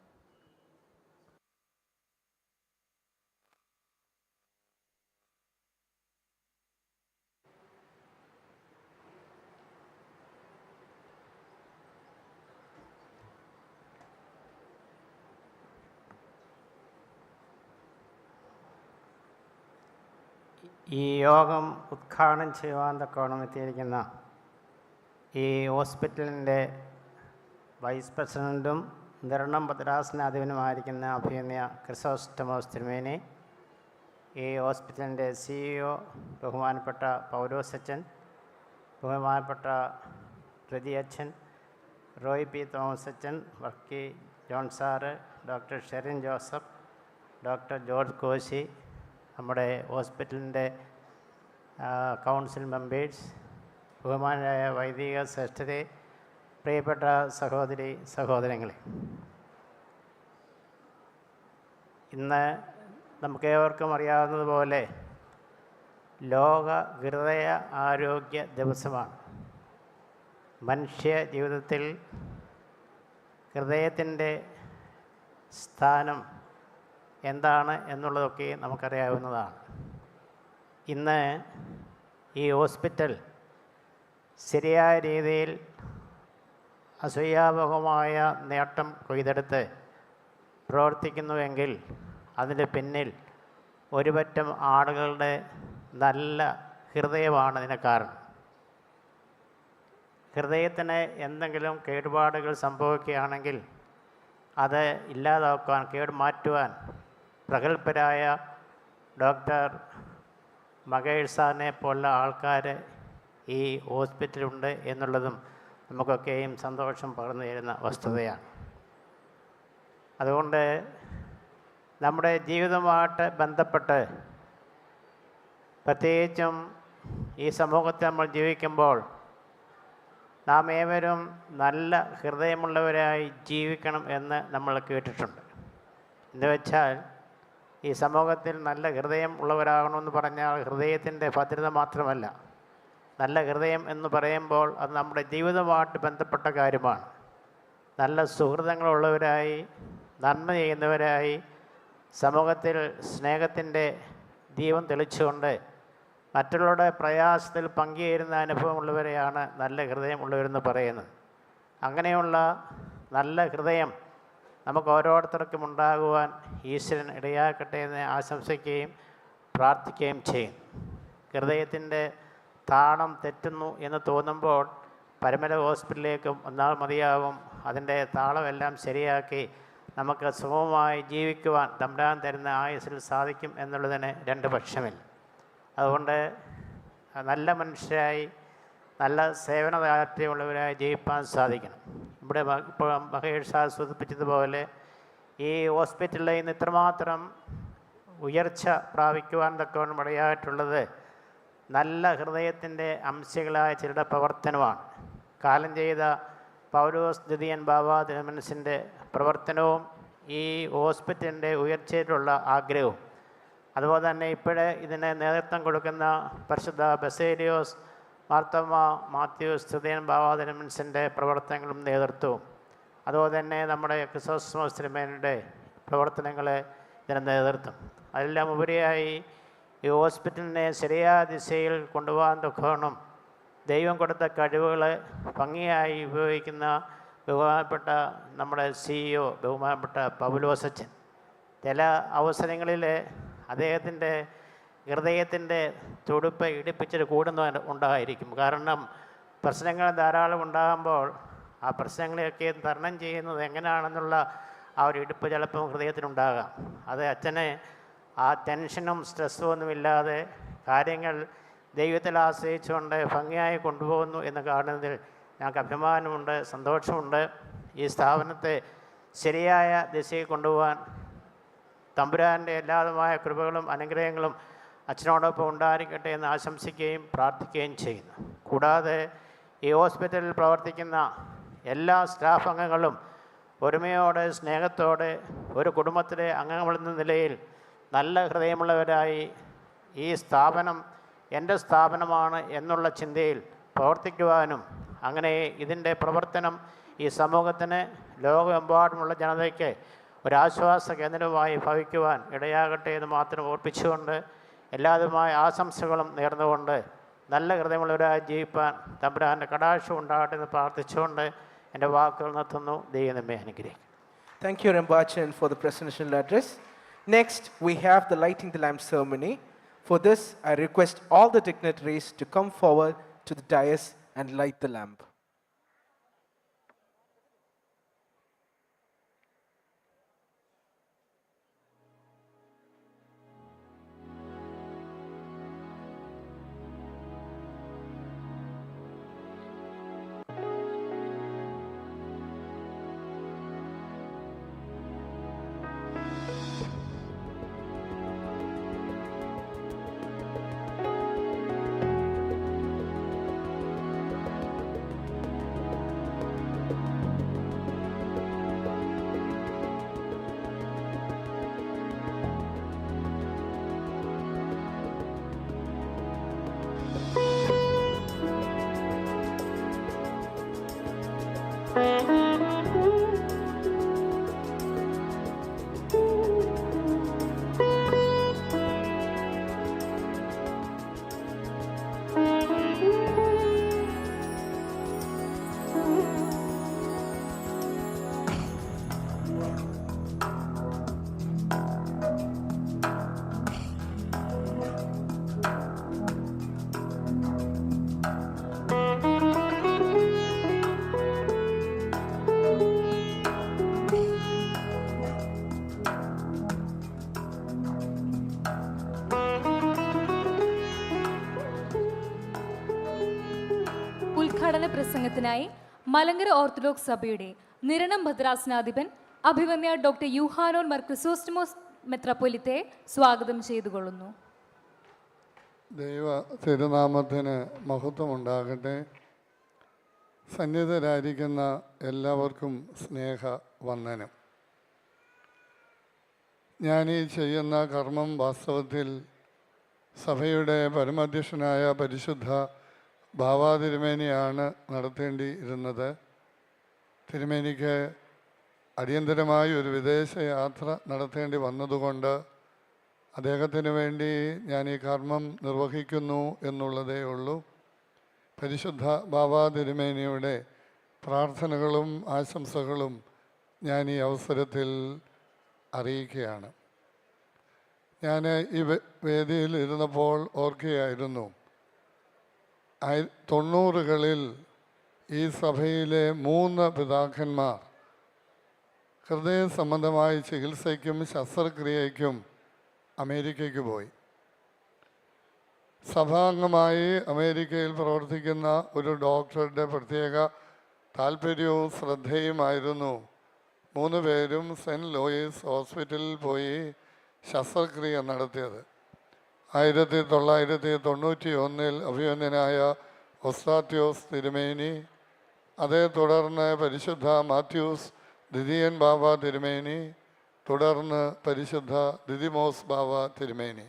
ഈ യോഗം ഉദ്ഘാടനം ചെയ്യുവാൻ തക്കവണ്ണം എത്തിയിരിക്കുന്ന ഈ ഹോസ്പിറ്റലിൻ്റെ വൈസ് പ്രസിഡൻറ്റും നിർണം ഭദ്രാസനാധിപനുമായിരിക്കുന്ന അഭിനന്ദ ക്രിസോസ്റ്റമോസ് തിരുമേനി, ഈ ഹോസ്പിറ്റലിൻ്റെ CEO ബഹുമാനപ്പെട്ട പൗലോസ് അച്ഛൻ, ബഹുമാനപ്പെട്ട പ്രതി അച്ഛൻ, റോയ് പി തോമസ് അച്ഛൻ, Varkey John sir, doctor Sherin Joseph, doctor George Koshy, നമ്മുടെ ഹോസ്പിറ്റലിൻ്റെ കൗൺസിൽ മെമ്പേഴ്സ്, ബഹുമാനരായ വൈദിക ശ്രേഷ്ഠരെ, പ്രിയപ്പെട്ട സഹോദരി സഹോദരങ്ങളെ, ഇന്ന് നമുക്കേവർക്കും അറിയാവുന്നതുപോലെ ലോക ഹൃദയ ആരോഗ്യ ദിവസമാണ്. മനുഷ്യ ജീവിതത്തിൽ ഹൃദയത്തിൻ്റെ സ്ഥാനം എന്താണ് എന്നുള്ളതൊക്കെ നമുക്കറിയാവുന്നതാണ്. ഇന്ന് ഈ ഹോസ്പിറ്റൽ ശരിയായ രീതിയിൽ അസൂയാവഹമായ നേട്ടം കൊയ്തെടുത്ത് പ്രവർത്തിക്കുന്നുവെങ്കിൽ അതിന് പിന്നിൽ ഒരുപറ്റം ആളുകളുടെ നല്ല ഹൃദയമാണ് അതിന് കാരണം. ഹൃദയത്തിന് എന്തെങ്കിലും കേടുപാടുകൾ സംഭവിക്കുകയാണെങ്കിൽ അത് ഇല്ലാതാക്കാൻ, കേടുമാറ്റുവാൻ പ്രഗത്ഭരായ ഡോക്ടർ മകേഷ് സാറിനെ പോലുള്ള ആൾക്കാർ ഈ ഹോസ്പിറ്റലുണ്ട് എന്നുള്ളതും നമുക്കൊക്കെയും സന്തോഷം പകർന്നു തരുന്ന വസ്തുതയാണ്. അതുകൊണ്ട് നമ്മുടെ ജീവിതവുമായിട്ട് ബന്ധപ്പെട്ട്, പ്രത്യേകിച്ചും ഈ സമൂഹത്തിൽ നമ്മൾ ജീവിക്കുമ്പോൾ നാം ഏവരും നല്ല ഹൃദയമുള്ളവരായി ജീവിക്കണം എന്ന് നമ്മൾ കേട്ടിട്ടുണ്ട്. എന്ന് വെച്ചാൽ ഈ സമൂഹത്തിൽ നല്ല ഹൃദയം ഉള്ളവരാകണമെന്ന് പറഞ്ഞാൽ ഹൃദയത്തിൻ്റെ ഭദ്രത മാത്രമല്ല, നല്ല ഹൃദയം എന്ന് പറയുമ്പോൾ അത് നമ്മുടെ ജീവിതവുമായിട്ട് ബന്ധപ്പെട്ട കാര്യമാണ്. നല്ല സുഹൃത്തുക്കളുള്ളവരായി, നന്മ ചെയ്യുന്നവരായി, സമൂഹത്തിൽ സ്നേഹത്തിൻ്റെ ദീപം തെളിച്ചുകൊണ്ട് മറ്റുള്ളവരുടെ പ്രയാസത്തിൽ പങ്കുചേരുന്ന അനുഭവമുള്ളവരെയാണ് നല്ല ഹൃദയമുള്ളവരെന്ന് പറയുന്നത്. അങ്ങനെയുള്ള നല്ല ഹൃദയം നമുക്ക് ഓരോരുത്തർക്കും ഉണ്ടാകുവാൻ ഈശ്വരൻ ഇടയാക്കട്ടെ എന്ന് ആശംസിക്കുകയും പ്രാർത്ഥിക്കുകയും ചെയ്യും. ഹൃദയത്തിൻ്റെ താളം തെറ്റുന്നു എന്ന് തോന്നുമ്പോൾ പരുമല ഹോസ്പിറ്റലിലേക്ക് വന്നാൽ മതിയാവും. അതിൻ്റെ താളമെല്ലാം ശരിയാക്കി നമുക്ക് സുഗമമായി ജീവിക്കുവാൻ തമ്പുരാൻ തരുന്ന ആയുസ്സിൽ സാധിക്കും എന്നുള്ളതിന് രണ്ട് പക്ഷമില്ല. അതുകൊണ്ട് നല്ല മനുഷ്യരായി, നല്ല സേവന താല്പര്യമുള്ളവരായി ജീവിക്കാൻ സാധിക്കണം. ഇവിടെ ഇപ്പോൾ മഹേഷ് സാർ സൂചിപ്പിച്ചതുപോലെ ഈ ഹോസ്പിറ്റലിൽ ഇന്ന് ഇത്രമാത്രം ഉയർച്ച പ്രാപിക്കുവാൻ തക്കവണ്ണം ഇടയായിട്ടുള്ളത് നല്ല ഹൃദയത്തിൻ്റെ അംശങ്ങളായ ചിലരുടെ പ്രവർത്തനമാണ്. കാലം ചെയ്ത പൗലോസ് ദ്വിതീയൻ ബാബ തിരുമനസിൻ്റെ പ്രവർത്തനവും ഈ ഹോസ്പിറ്റലിൻ്റെ ഉയർച്ചയിലുള്ള ആഗ്രഹവും അതുപോലെ തന്നെ ഇപ്പോഴേ ഇതിന് നേതൃത്വം കൊടുക്കുന്ന പരിശുദ്ധ ബസേലിയോസ് മാർത്തോമ മാത്യൂസ് തൃതീയൻ ബാവാതിരുമനസിൻ്റെ പ്രവർത്തനങ്ങളും നേതൃത്വവും അതുപോലെ തന്നെ നമ്മുടെ ക്രിസോസ്റ്റമോസ് തിരുമേനിയുടെ പ്രവർത്തനങ്ങൾ ഇതിന് നേതൃത്വം അതെല്ലാം ഉപരിയായി ഈ ഹോസ്പിറ്റലിനെ ശരിയായ ദിശയിൽ കൊണ്ടുപോകാൻ തക്കവണ്ണം ദൈവം കൊടുത്ത കഴിവുകൾ ഭംഗിയായി ഉപയോഗിക്കുന്ന ബഹുമാനപ്പെട്ട നമ്മുടെ CEO ബഹുമാനപ്പെട്ട പൗലോസച്ചൻ ചില അവസരങ്ങളിൽ അദ്ദേഹത്തിൻ്റെ ഹൃദയത്തിൻ്റെ തുടിപ്പ് ഇടിപ്പിച്ചിട്ട് ഉണ്ടായിരിക്കും. കാരണം പ്രശ്നങ്ങൾ ധാരാളം ഉണ്ടാകുമ്പോൾ ആ പ്രശ്നങ്ങളെയൊക്കെ തരണം ചെയ്യുന്നത് എങ്ങനെയാണെന്നുള്ള ആ ഒരു ഇടിപ്പ് ചിലപ്പം ഹൃദയത്തിനുണ്ടാകാം. അത് അച്ഛനെ ആ ടെൻഷനും സ്ട്രെസ്സും ഒന്നുമില്ലാതെ കാര്യങ്ങൾ ദൈവത്തിൽ ആശ്രയിച്ചുകൊണ്ട് ഭംഗിയായി കൊണ്ടുപോകുന്നു എന്ന് കാണുന്നതിൽ ഞങ്ങൾക്ക് അഭിമാനമുണ്ട്, സന്തോഷമുണ്ട്. ഈ സ്ഥാപനത്തെ ശരിയായ ദിശയിൽ കൊണ്ടുപോകാൻ തമ്പുരാൻ്റെ എല്ലാവിധമായ കൃപകളും അനുഗ്രഹങ്ങളും അച്ഛനോടൊപ്പം ഉണ്ടായിരിക്കട്ടെ എന്ന് ആശംസിക്കുകയും പ്രാർത്ഥിക്കുകയും ചെയ്യുന്നു. കൂടാതെ ഈ ഹോസ്പിറ്റലിൽ പ്രവർത്തിക്കുന്ന എല്ലാ സ്റ്റാഫ് അംഗങ്ങളും ഒരുമയോടെ സ്നേഹത്തോടെ ഒരു കുടുംബത്തിലെ അംഗങ്ങളെന്ന നിലയിൽ നല്ല ഹൃദയമുള്ളവരായി ഈ സ്ഥാപനം എൻ്റെ സ്ഥാപനമാണ് എന്നുള്ള ചിന്തയിൽ പ്രവർത്തിക്കുവാനും അങ്ങനെ ഇതിൻ്റെ പ്രവർത്തനം ഈ സമൂഹത്തിന് ലോകമെമ്പാടുമുള്ള ജനതയ്ക്ക് ഒരാശ്വാസ കേന്ദ്രമായി ഭവിക്കുവാൻ ഇടയാകട്ടെ എന്ന് മാത്രം ഓർപ്പിച്ചുകൊണ്ട് എല്ലാവിധമായ ആശംസകളും നേർന്നുകൊണ്ട് നല്ല ഹൃദയമുള്ളവരായി ജീവിപ്പാൻ തമ്പുരാൻ്റെ കടാക്ഷം ഉണ്ടാകട്ടെ എന്ന് പ്രാർത്ഥിച്ചുകൊണ്ട് എൻ്റെ വാക്കുകൾ നിർത്തുന്നു. ദൈവം നമ്മെ അനുഗ്രഹിക്കും. Thank you, Rambachan, for the presidential address. Next, we have the lighting the lamp ceremony. For this, I request all the dignitaries to come forward to the dais and light the lamp. ഉദ്ഘാടന പ്രസംഗത്തിനായി മലങ്കര ഓർത്തഡോക്സ് സഭയുടെ നിരണം ഭദ്രാസനാധിപൻ അഭിവന്യ ഡോക്ടർ യൂഹാനോൻ മാർ ക്രിസോസ്റ്റമോസ് മെത്രാപ്പൊലീത്തെ സ്വാഗതം ചെയ്തുകൊള്ളുന്നു. ദൈവ തിരുനാമത്തിന് മഹത്വമുണ്ടാകട്ടെ. സന്നിധരായിരിക്കുന്ന എല്ലാവർക്കും സ്നേഹ വന്ദനം. ഞാനീ ചെയ്യുന്ന കർമ്മം വാസ്തവത്തിൽ സഭയുടെ പരമാധ്യക്ഷനായ പരിശുദ്ധ ബാവാ തിരുമേനിയാണ് നടത്തേണ്ടിയിരുന്നത്. തിരുമേനിക്ക് അടിയന്തരമായി ഒരു വിദേശ യാത്ര നടത്തേണ്ടി വന്നതുകൊണ്ട് അദ്ദേഹത്തിന് വേണ്ടി ഞാൻ ഈ കർമ്മം നിർവഹിക്കുന്നു എന്നുള്ളതേ ഉള്ളൂ. പരിശുദ്ധ ബാവാ തിരുമേനിയുടെ പ്രാർത്ഥനകളും ആശംസകളും ഞാൻ ഈ അവസരത്തിൽ അറിയിക്കുകയാണ്. ഞാൻ ഈ വേദിയിൽ ഇരുന്നപ്പോൾ ഓർക്കുകയായിരുന്നു, 90കളിൽ ഈ സഭയിലെ 3 പിതാക്കന്മാർ ഹൃദയ സംബന്ധമായ ചികിത്സയ്ക്കും ശസ്ത്രക്രിയയ്ക്കും അമേരിക്കയ്ക്ക് പോയി. സഭാംഗമായി അമേരിക്കയിൽ പ്രവർത്തിക്കുന്ന ഒരു ഡോക്ടറുടെ പ്രത്യേക താല്പര്യവും ശ്രദ്ധയുമായിരുന്നു 3 പേരും സെൻറ്റ് ലൂയിസ് ഹോസ്പിറ്റലിൽ പോയി ശസ്ത്രക്രിയ നടത്തിയത്. 1991 അഭിവന്ദനായ ഒസ്താത്യോസ് തിരുമേനി, അതേ തുടർന്ന് പരിശുദ്ധ മാത്യൂസ് ദ്വിതീയൻ ബാബ തിരുമേനി, തുടർന്ന് പരിശുദ്ധ ദിദിമോസ് ബാവ തിരുമേനി.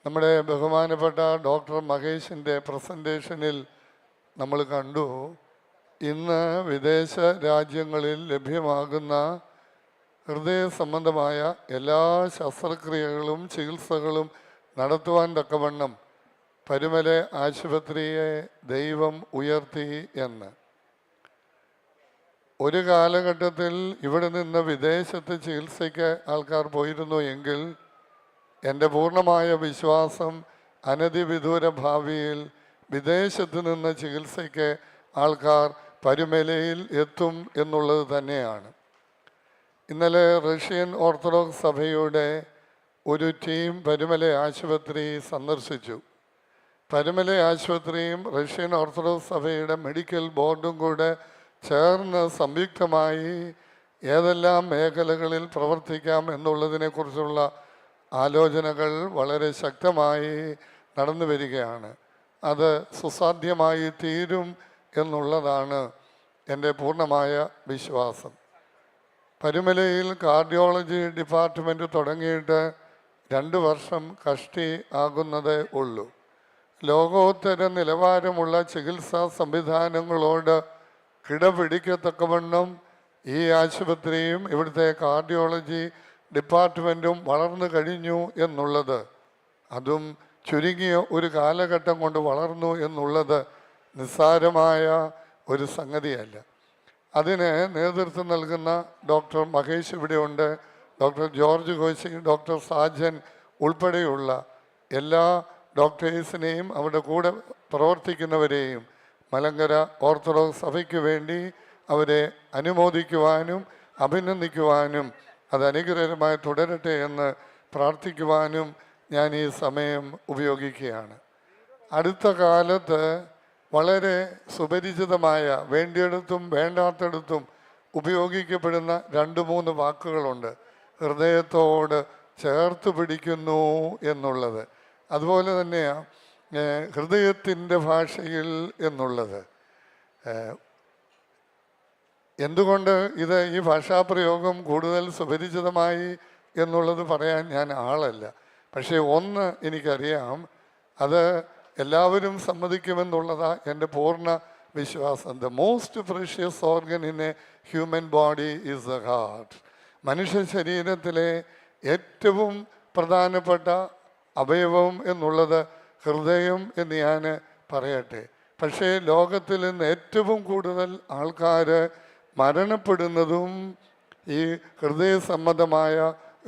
നമ്മുടെ ബഹുമാനപ്പെട്ട ഡോക്ടർ മഹേഷിൻ്റെ പ്രസൻറ്റേഷനിൽ നമ്മൾ കണ്ടു, ഇന്ന് വിദേശ രാജ്യങ്ങളിൽ ലഭ്യമാകുന്ന ഹൃദയ സംബന്ധമായ എല്ലാ ശസ്ത്രക്രിയകളും ചികിത്സകളും നടത്തുവാൻ തക്കവണ്ണം പരുമല ആശുപത്രിയെ ദൈവം ഉയർത്തി എന്ന്. ഒരു കാലഘട്ടത്തിൽ ഇവിടെ നിന്ന് വിദേശത്ത് ചികിത്സയ്ക്ക് ആൾക്കാർ പോയിരുന്നു എങ്കിൽ എൻ്റെ പൂർണ്ണമായ വിശ്വാസം അനധിവിദൂര ഭാവിയിൽ വിദേശത്ത് നിന്ന് ചികിത്സയ്ക്ക് ആൾക്കാർ പരുമലയിൽ എത്തും എന്നുള്ളത് തന്നെയാണ്. ഇന്നലെ റഷ്യൻ ഓർത്തഡോക്സ് സഭയുടെ ഒരു ടീം പരുമല ആശുപത്രി സന്ദർശിച്ചു. പരുമല ആശുപത്രിയും റഷ്യൻ ഓർത്തഡോക്സ് സഭയുടെ മെഡിക്കൽ ബോർഡും കൂടെ ചേർന്ന് സംയുക്തമായി ഏതെല്ലാം മേഖലകളിൽ പ്രവർത്തിക്കാം എന്നുള്ളതിനെക്കുറിച്ചുള്ള ആലോചനകൾ വളരെ ശക്തമായി നടന്നു വരികയാണ്. അത് സുസാധ്യമായി തീരും എന്നുള്ളതാണ് എൻ്റെ പൂർണ്ണമായ വിശ്വാസം. പരുമലയിൽ കാർഡിയോളജി ഡിപ്പാർട്ട്മെൻറ്റ് തുടങ്ങിയിട്ട് 2 വർഷം കഷ്ടി ആകുന്നതേ ഉള്ളൂ. ലോകോത്തര നിലവാരമുള്ള ചികിത്സാ സംവിധാനങ്ങളോട് കിടപിടിക്കത്തക്കവണ്ണം ഈ ആശുപത്രിയും ഇവിടുത്തെ കാർഡിയോളജി ഡിപ്പാർട്ട്മെൻറ്റും വളർന്നു കഴിഞ്ഞു എന്നുള്ളത്, അതും ചുരുങ്ങിയ ഒരു കാലഘട്ടം കൊണ്ട് വളർന്നു എന്നുള്ളത് നിസ്സാരമായ ഒരു സംഗതിയല്ല. അതിന് നേതൃത്വം നൽകുന്ന ഡോക്ടർ മഹേഷ് ഇവിടെയുണ്ട്, doctor George Koshy, doctor Sajan ഉൾപ്പെടെയുള്ള എല്ലാ ഡോക്ടേഴ്സിനെയും അവരുടെ കൂടെ പ്രവർത്തിക്കുന്നവരെയും മലങ്കര ഓർത്തഡോക്സ് സഭയ്ക്ക് വേണ്ടി അവരെ അനുമോദിക്കുവാനും അഭിനന്ദിക്കുവാനും അത് അനുഗ്രഹമായി തുടരട്ടെ എന്ന് പ്രാർത്ഥിക്കുവാനും ഞാൻ ഈ സമയം ഉപയോഗിക്കുകയാണ്. അടുത്ത കാലത്ത് വളരെ സുപരിചിതമായ, വേണ്ടിയിടത്തും വേണ്ടാത്തിടത്തും ഉപയോഗിക്കപ്പെടുന്ന 2-3 വാക്കുകളുണ്ട്. ഹൃദയത്തോട് ചേർത്ത് പിടിക്കുന്നു എന്നുള്ളത്, അതുപോലെ തന്നെയാണ് ഹൃദയത്തിൻ്റെ ഭാഷയിൽ എന്നുള്ളത്. എന്തുകൊണ്ട് ഈ ഭാഷാപ്രയോഗം കൂടുതൽ സുപരിചിതമായി എന്നുള്ളത് പറയാൻ ഞാൻ ആളല്ല. പക്ഷേ ഒന്ന് എനിക്കറിയാം, അത് എല്ലാവരും സമ്മതിക്കുമെന്നുള്ളതാണ് എൻ്റെ പൂർണ്ണ വിശ്വാസം. The most precious organ in A human body is the heart. മനുഷ്യ ശരീരത്തിലെ ഏറ്റവും പ്രധാനപ്പെട്ട അവയവം എന്നുള്ളത് ഹൃദയം എന്ന് ഞാൻ പറയട്ടെ. പക്ഷേ ലോകത്തിൽ നിന്ന് ഏറ്റവും കൂടുതൽ ആൾക്കാർ മരണപ്പെടുന്നതും ഈ ഹൃദയ സംബന്ധമായ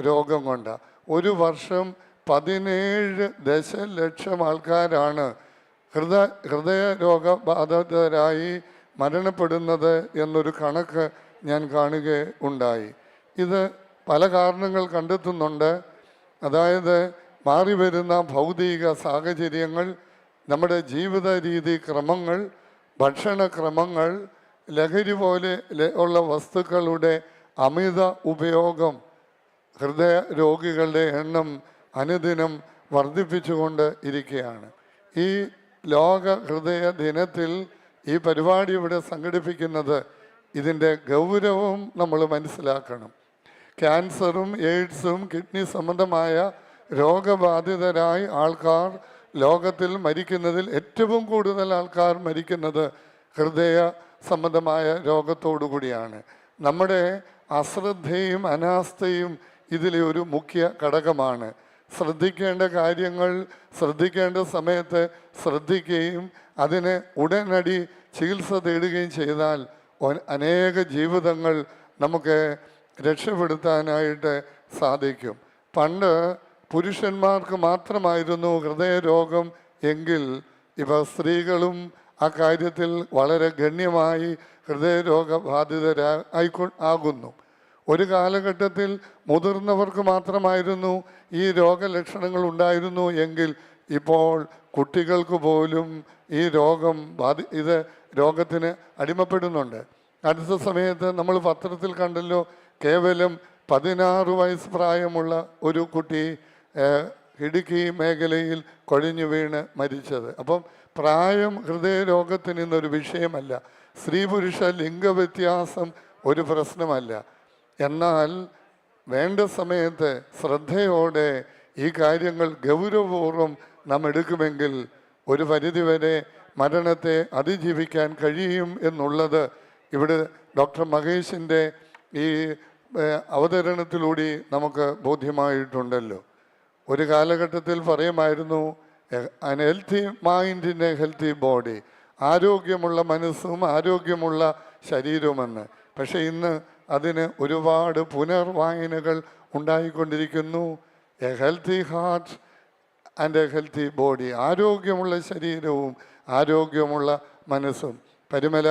രോഗം കൊണ്ടാണ്. ഒരു വർഷം 17 ദശലക്ഷം ആൾക്കാരാണ് ഹൃദയ രോഗബാധിതരായി മരണപ്പെടുന്നത് എന്നൊരു കണക്ക് ഞാൻ കാണുകയുണ്ടായി. ഇത് പല കാരണങ്ങൾ കണ്ടെത്തുന്നുണ്ട്. അതായത് മാറി വരുന്ന ഭൗതിക സാഹചര്യങ്ങൾ, നമ്മുടെ ജീവിത രീതി ക്രമങ്ങൾ, ഭക്ഷണക്രമങ്ങൾ, ലഹരി പോലെ ഉള്ള വസ്തുക്കളുടെ അമിത ഉപയോഗം ഹൃദയ രോഗികളുടെ എണ്ണം അനുദിനം വർദ്ധിപ്പിച്ചുകൊണ്ട് ഇരിക്കുകയാണ്. ഈ ലോക ഹൃദയ ദിനത്തിൽ ഈ പരിപാടി ഇവിടെ സംഘടിപ്പിക്കുന്നത് ഇതിൻ്റെ ഗൗരവം നമ്മൾ മനസ്സിലാക്കണം. ക്യാൻസറും എയ്ഡ്സും കിഡ്നി സംബന്ധമായ രോഗബാധിതരായി ആൾക്കാർ ലോകത്തിൽ മരിക്കുന്നതിൽ ഏറ്റവും കൂടുതൽ ആൾക്കാർ മരിക്കുന്നത് ഹൃദയ സംബന്ധമായ രോഗത്തോടു കൂടിയാണ്. നമ്മുടെ അശ്രദ്ധയും അനാസ്ഥയും ഇതിലെ ഒരു മുഖ്യ ഘടകമാണ്. ശ്രദ്ധിക്കേണ്ട കാര്യങ്ങൾ ശ്രദ്ധിക്കേണ്ട സമയത്ത് ശ്രദ്ധിക്കുകയും അതിന് ഉടനടി ചികിത്സ തേടുകയും ചെയ്താൽ അനേക ജീവിതങ്ങൾ നമുക്ക് രക്ഷപ്പെടുത്താനായിട്ട് സാധിക്കും. പണ്ട് പുരുഷന്മാർക്ക് മാത്രമായിരുന്നു ഹൃദയരോഗം എങ്കിൽ ഇപ്പോൾ സ്ത്രീകളും ആ കാര്യത്തിൽ വളരെ ഗണ്യമായി ഹൃദയരോഗബാധിതരാകുന്നു. ഒരു കാലഘട്ടത്തിൽ മുതിർന്നവർക്ക് മാത്രമായിരുന്നു ഈ രോഗലക്ഷണങ്ങൾ ഉണ്ടായിരുന്നു എങ്കിൽ ഇപ്പോൾ കുട്ടികൾക്ക് പോലും ഈ രോഗത്തിന് അടിമപ്പെടുന്നുണ്ട്. അടുത്ത സമയത്ത് നമ്മൾ പത്രത്തിൽ കണ്ടല്ലോ, കേവലം 16 വയസ്സ് പ്രായമുള്ള ഒരു കുട്ടി ഇടുക്കി മേഖലയിൽ കൊഴിഞ്ഞു വീണ് മരിച്ചത്. അപ്പം പ്രായം ഹൃദയരോഗത്തിന് ഇന്നൊരു വിഷയമല്ല. സ്ത്രീ പുരുഷ ലിംഗവ്യത്യാസം ഒരു പ്രശ്നമല്ല. എന്നാൽ വേണ്ട സമയത്ത് ശ്രദ്ധയോടെ ഈ കാര്യങ്ങൾ ഗൗരവപൂർവ്വം നാം എടുക്കുമെങ്കിൽ ഒരു പരിധിവരെ മരണത്തെ അതിജീവിക്കാൻ കഴിയും എന്നുള്ളത് ഇവിടെ ഡോക്ടർ മഹേഷിൻ്റെ ഈ അവതരണത്തിലൂടെ നമുക്ക് ബോധ്യമായിട്ടുണ്ടല്ലോ. ഒരു കാലഘട്ടത്തിൽ പറയുമായിരുന്നു an healthy mind in a healthy body, ആരോഗ്യമുള്ള മനസ്സും ആരോഗ്യമുള്ള ശരീരവുമെന്ന്. പക്ഷേ ഇന്ന് അതിന് ഒരുപാട് പുനർവായനകൾ ഉണ്ടായിക്കൊണ്ടിരിക്കുന്നു. A healthy heart and a healthy body, ആരോഗ്യമുള്ള ശരീരവും ആരോഗ്യമുള്ള മനസ്സും. പരിമല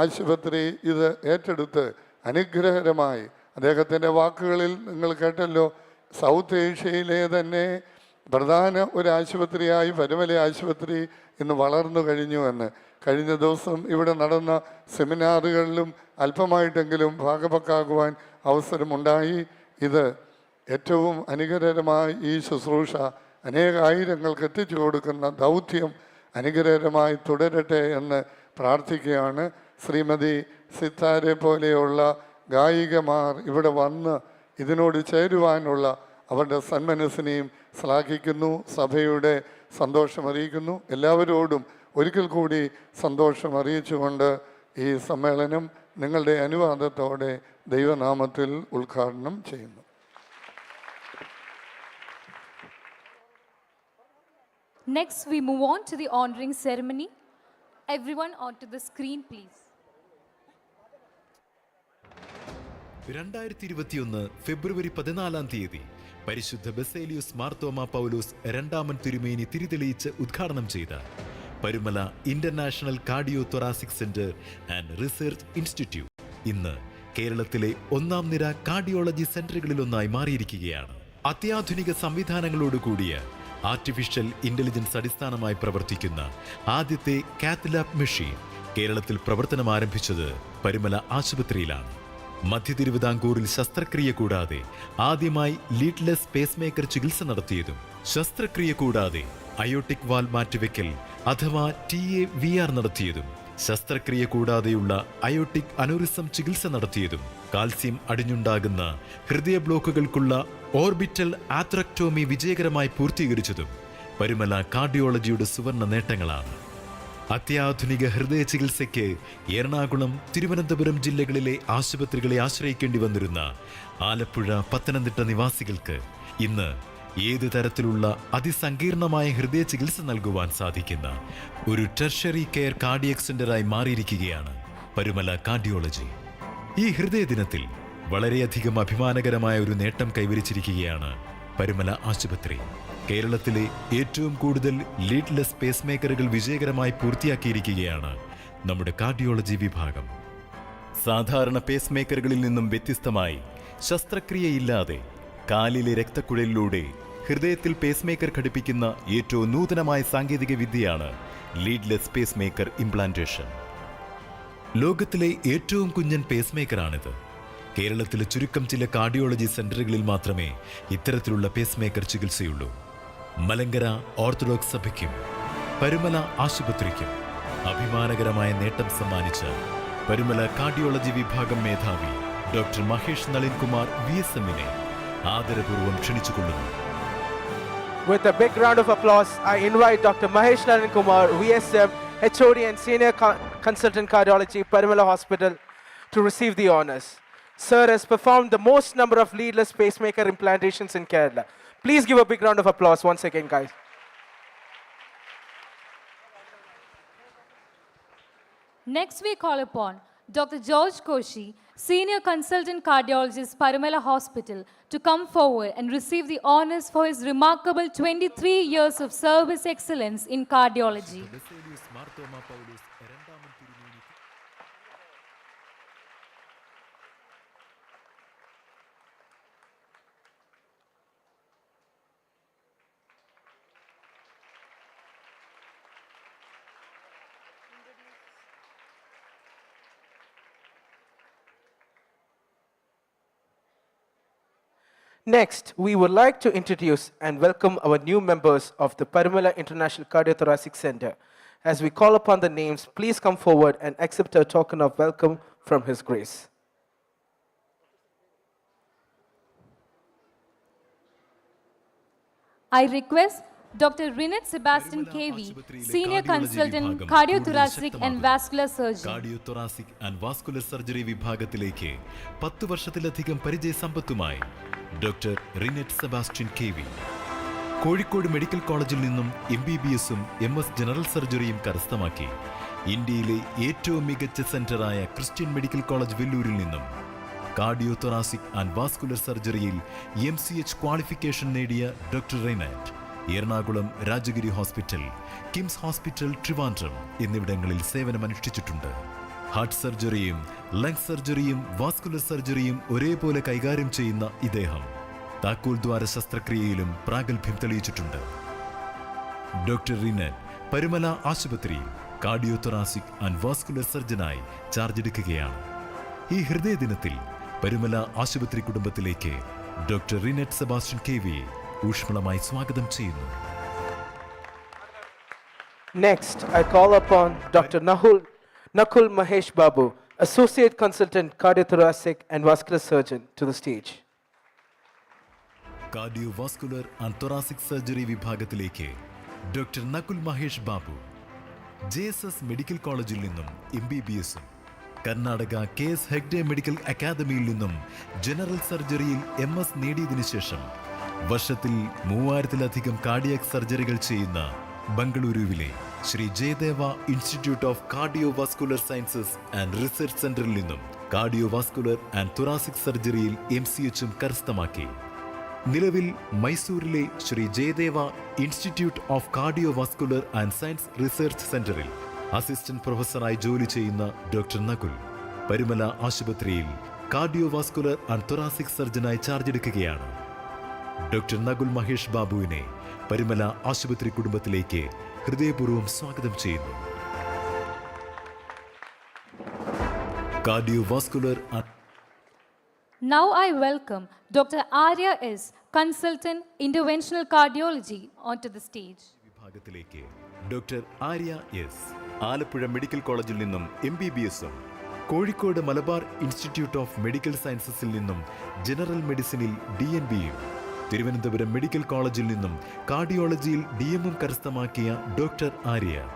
ആശുപത്രി ഇത് ഏറ്റെടുത്ത് അനുഗ്രഹകരമായി, അദ്ദേഹത്തിൻ്റെ വാക്കുകളിൽ നിങ്ങൾ കേട്ടല്ലോ, സൗത്ത് ഏഷ്യയിലെ തന്നെ പ്രധാന ഒരു ആശുപത്രിയായി പരിമല ആശുപത്രി ഇന്ന് വളർന്നു കഴിഞ്ഞു എന്ന്. കഴിഞ്ഞ ദിവസം ഇവിടെ നടന്ന സെമിനാറുകളിലും അല്പമായിട്ടെങ്കിലും ഭാഗപക്കാകുവാൻ അവസരമുണ്ടായി. ഇത് ഏറ്റവും അനുഗ്രഹകരമായി ഈ ശുശ്രൂഷ അനേകായിരങ്ങൾക്ക് എത്തിച്ചു കൊടുക്കുന്ന ദൗത്യം അനുഗ്രഹകരമായി തുടരട്ടെ എന്ന് പ്രാർത്ഥിക്കുകയാണ്. ശ്രീമതി സിത്താരെ പോലെയുള്ള ഗായികമാർ ഇവിടെ വന്ന് ഇതിനോട് ചേരുവാനുള്ള അവരുടെ സന്മനസ്സിനെയും ശ്ലാഘിക്കുന്നു. സഭയുടെ സന്തോഷം അറിയിക്കുന്നു. എല്ലാവരോടും ഒരിക്കൽ കൂടി സന്തോഷം അറിയിച്ചുകൊണ്ട് ഈ സമ്മേളനം നിങ്ങളുടെ അനുവാദത്തോടെ ദൈവനാമത്തിൽ ഉദ്ഘാടനം ചെയ്യുന്നു. Next, we move on to the honoring ceremony. Everyone onto the screen, please. 2021 ഫെബ്രുവരി 14 പരിശുദ്ധ ബസേലിയോസ് മാർത്തോമാ പൗലോസ് രണ്ടാമൻ തിരുമേനി തിരിതെളിയിച്ച് ഉദ്ഘാടനം ചെയ്ത Parumala international cardio thoracic centre and research institute ഇന്ന് കേരളത്തിലെ ഒന്നാം നിര കാർഡിയോളജി സെന്ററുകളിലൊന്നായി മാറിയിരിക്കുകയാണ്. അത്യാധുനിക സംവിധാനങ്ങളോട് കൂടിയ ആർട്ടിഫിഷ്യൽ ഇന്റലിജൻസ് അടിസ്ഥാനമായി പ്രവർത്തിക്കുന്ന ആദ്യത്തെ കാത്ത് ലാബ് മെഷീൻ കേരളത്തിൽ പ്രവർത്തനം ആരംഭിച്ചത് പരുമല ആശുപത്രിയിലാണ്. മധ്യ തിരുവിതാംകൂറിൽ ശസ്ത്രക്രിയ കൂടാതെ ആദ്യമായി ലീഡ്ലെസ് പേസ് മേക്കർ ചികിത്സ നടത്തിയതും, ശസ്ത്രക്രിയ കൂടാതെ അയോട്ടിക് വാൽ മാറ്റിവെക്കൽ അഥവാ TAVR നടത്തിയതും, ശസ്ത്രക്രിയ കൂടാതെയുള്ള അയോട്ടിക് അനൂറിസം ചികിത്സ നടത്തിയതും, കാൽസ്യം അടിഞ്ഞുണ്ടാകുന്ന ഹൃദയ ബ്ലോക്കുകൾക്കുള്ള ഓർബിറ്റൽ ആത്രക്ടോമി വിജയകരമായി പൂർത്തീകരിച്ചതും പരുമല കാർഡിയോളജിയുടെ സുവർണ നേട്ടങ്ങളാണ്. അത്യാധുനിക ഹൃദയ ചികിത്സയ്ക്ക് എറണാകുളം, തിരുവനന്തപുരം ജില്ലകളിലെ ആശുപത്രികളെ ആശ്രയിക്കേണ്ടി വന്നിരുന്ന ആലപ്പുഴ, പത്തനംതിട്ട നിവാസികൾക്ക് ഇന്ന് ഏത് തരത്തിലുള്ള അതിസങ്കീർണമായ ഹൃദയ ചികിത്സ നൽകുവാൻ സാധിക്കുന്ന ഒരു ടെർഷറി കെയർ കാർഡിയക് സെന്ററായി മാറിയിരിക്കുകയാണ് പരുമല കാർഡിയോളജി. ഈ ഹൃദയ ദിനത്തിൽ വളരെയധികം അഭിമാനകരമായ ഒരു നേട്ടം കൈവരിച്ചിരിക്കുകയാണ് പരുമല ആശുപത്രി. കേരളത്തിലെ ഏറ്റവും കൂടുതൽ ലീഡ്ലെസ് പേസ് മേക്കറുകൾ വിജയകരമായി പൂർത്തിയാക്കിയിരിക്കുകയാണ് നമ്മുടെ കാർഡിയോളജി വിഭാഗം. സാധാരണ പേസ് മേക്കറുകളിൽ നിന്നും വ്യത്യസ്തമായി ശസ്ത്രക്രിയയില്ലാതെ കാലിലെ രക്തക്കുഴലിലൂടെ ഹൃദയത്തിൽ പേസ് മേക്കർ ഘടിപ്പിക്കുന്ന ഏറ്റവും നൂതനമായ സാങ്കേതിക വിദ്യയാണ് ലീഡ്ലെസ് പേസ് മേക്കർ ഇംപ്ലാന്റേഷൻ. ലോകത്തിലെ ഏറ്റവും കുഞ്ഞൻ പേസ് മേക്കറാണിത്. കേരളത്തിലെ ചുരുക്കം ചില കാർഡിയോളജി സെന്ററുകളിൽ മാത്രമേ ഇത്തരത്തിലുള്ള പേസ് മേക്കർ ചികിത്സയുള്ളൂ. മലങ്കര ഓർത്തഡോക്സ് സഭയ്ക്കും പരുമല ആശുപത്രിക്കും അഭിമാനകരമായ നേട്ടം സമ്മാനിച്ച പരുമല കാർഡിയോളജി വിഭാഗം മേധാവി ഡോക്ടർ മഹേഷ് നളിൻകുമാർ VSMനെ ആദരപൂർവ്വം ക്ഷണിച്ചുകൊള്ളുന്നു. With a big round of applause, I invite Dr. Mahesh Naran Kumar, VSM, HOD and Senior Consultant Cardiology, Parimala Hospital, to receive the honors. Sir has performed the most number of leadless pacemaker implantations in Kerala. Please give a big round of applause once again, guys. Next, we call upon Dr. George Koshi, Senior Consultant Cardiologist, Parimala Hospital, to come forward and receive the honors for his remarkable 23 years of service excellence in cardiology. Next, we would like to introduce and welcome our new members of the Parimala International Cardiothoracic Center. As we call upon the names, please come forward and accept a token of welcome from His Grace. I request Dr. Rinat Sebastian KV, Senior Consultant, Cardiothoracic and Vascular Surgeon. Cardiothoracic and vascular surgery വിഭാഗത്തിലേക്ക് 10 വർഷത്തിലധികം പരിചയസമ്പത്തുമായി doctor Rinet Sebastian KV. Kozhikode medical കോളേജിൽ നിന്നും MBBSഉം MS ജനറൽ സർജറിയും കരസ്ഥമാക്കി ഇന്ത്യയിലെ ഏറ്റവും മികച്ച സെന്ററായ ക്രിസ്ത്യൻ മെഡിക്കൽ കോളേജ് വെല്ലൂരിൽ നിന്നും കാർഡിയോതൊറാസിക് ആൻഡ് വാസ്കുലർ സർജറിയിൽ MCH ക്വാളിഫിക്കേഷൻ നേടിയ doctor Rinet Ernakulam Rajagiri hospital, KIMS hospital Trivandrum എന്നിവിടങ്ങളിൽ സേവനമനുഷ്ഠിച്ചിട്ടുണ്ട്. ഹാർട്ട് സർജറിയും ലങ് സർജറിയും വാസ്കുലർ സർജറിയും ഒരേപോലെ കൈകാര്യം ചെയ്യുന്ന ഇദ്ദേഹം താക്കോൽ ദ്വാര ശസ്ത്രക്രിയയിലും പ്രാഗൽഭ്യം തെളിയിച്ചിട്ടുണ്ട്. ഡോക്ടർ റിനെറ്റ് പരുമല ആശുപത്രിയിൽ കാർഡിയോതൊറാസിക് ആൻഡ് വാസ്കുലർ സർജനായി ചാർജ് എടുക്കുകയാണ്. ഈ ഹൃദയദിനത്തിൽ പരുമല ആശുപത്രി കുടുംബത്തിലേക്ക് ഡോക്ടർ റിനെറ്റ് സെബാസ്റ്റ്യൻ KVയെ ഊഷ്മളമായി സ്വാഗതം ചെയ്യുന്നു. Next, I call upon Dr. Nakul Mahesh Babu, Associate Consultant, Cardiothoracic and Vascular Surgeon, to the stage. Cardiovascular and thoracic surgery വിഭാഗത്തിലേക്ക് doctor Nakul Mahesh Babu, JSS medical കോളേജിൽ നിന്നും MBBSഉം Karnataka KS Hegde medical academy നിന്നും ജനറൽ സർജറിയിൽ MS നേടിയതിനു ശേഷം വർഷത്തിൽ 3000-ലധികം കാർഡിയാക് സർജറികൾ ചെയ്യുന്ന ബംഗളൂരുവിലെ Shri Jayadeva institute of cardiovascular sciences and research സെന്ററിൽ നിന്നും കാർഡിയോവാസ്കുലർ ആൻഡ് തൊറാസിക് സർജറിയിൽ MCHഉം കരസ്ഥമാക്കി നിലവിൽ മൈസൂരിലെ Shri Jayadeva institute of cardiovascular and science research സെന്ററിൽ അസിസ്റ്റന്റ് പ്രൊഫസറായി ജോലി ചെയ്യുന്ന ഡോക്ടർ നകുൽ പരുമല ആശുപത്രിയിൽ കാർഡിയോവാസ്കുലർ ആൻഡ് തൊറാസിക് സർജനായി ചാർജ് എടുക്കുകയാണ്. ഡോക്ടർ നകുൽ മഹേഷ് ബാബുവിനെ പരുമല ആശുപത്രി കുടുംബത്തിലേക്ക് ഹൃദയപൂർവ്വം സ്വാഗതം ചെയ്യുന്നു. Cardiovascular Now I welcome Dr. Arya S., Consultant, Interventional Cardiology, onto the stage. വിഭാഗത്തിലേക്ക് doctor Arya S, Alappuzha medical കോളേജിൽ നിന്നും MBBSഉം Kozhikode Malabar institute of medical സയൻസസിൽ നിന്നും ജനറൽ മെഡിസിനിൽ DNBയും തിരുവനന്തപുരം മെഡിക്കൽ കോളേജിൽ നിന്നും കാർഡിയോളജിയിൽ DM ഉം കരസ്ഥമാക്കിയ ഡോക്ടർ ആര്യ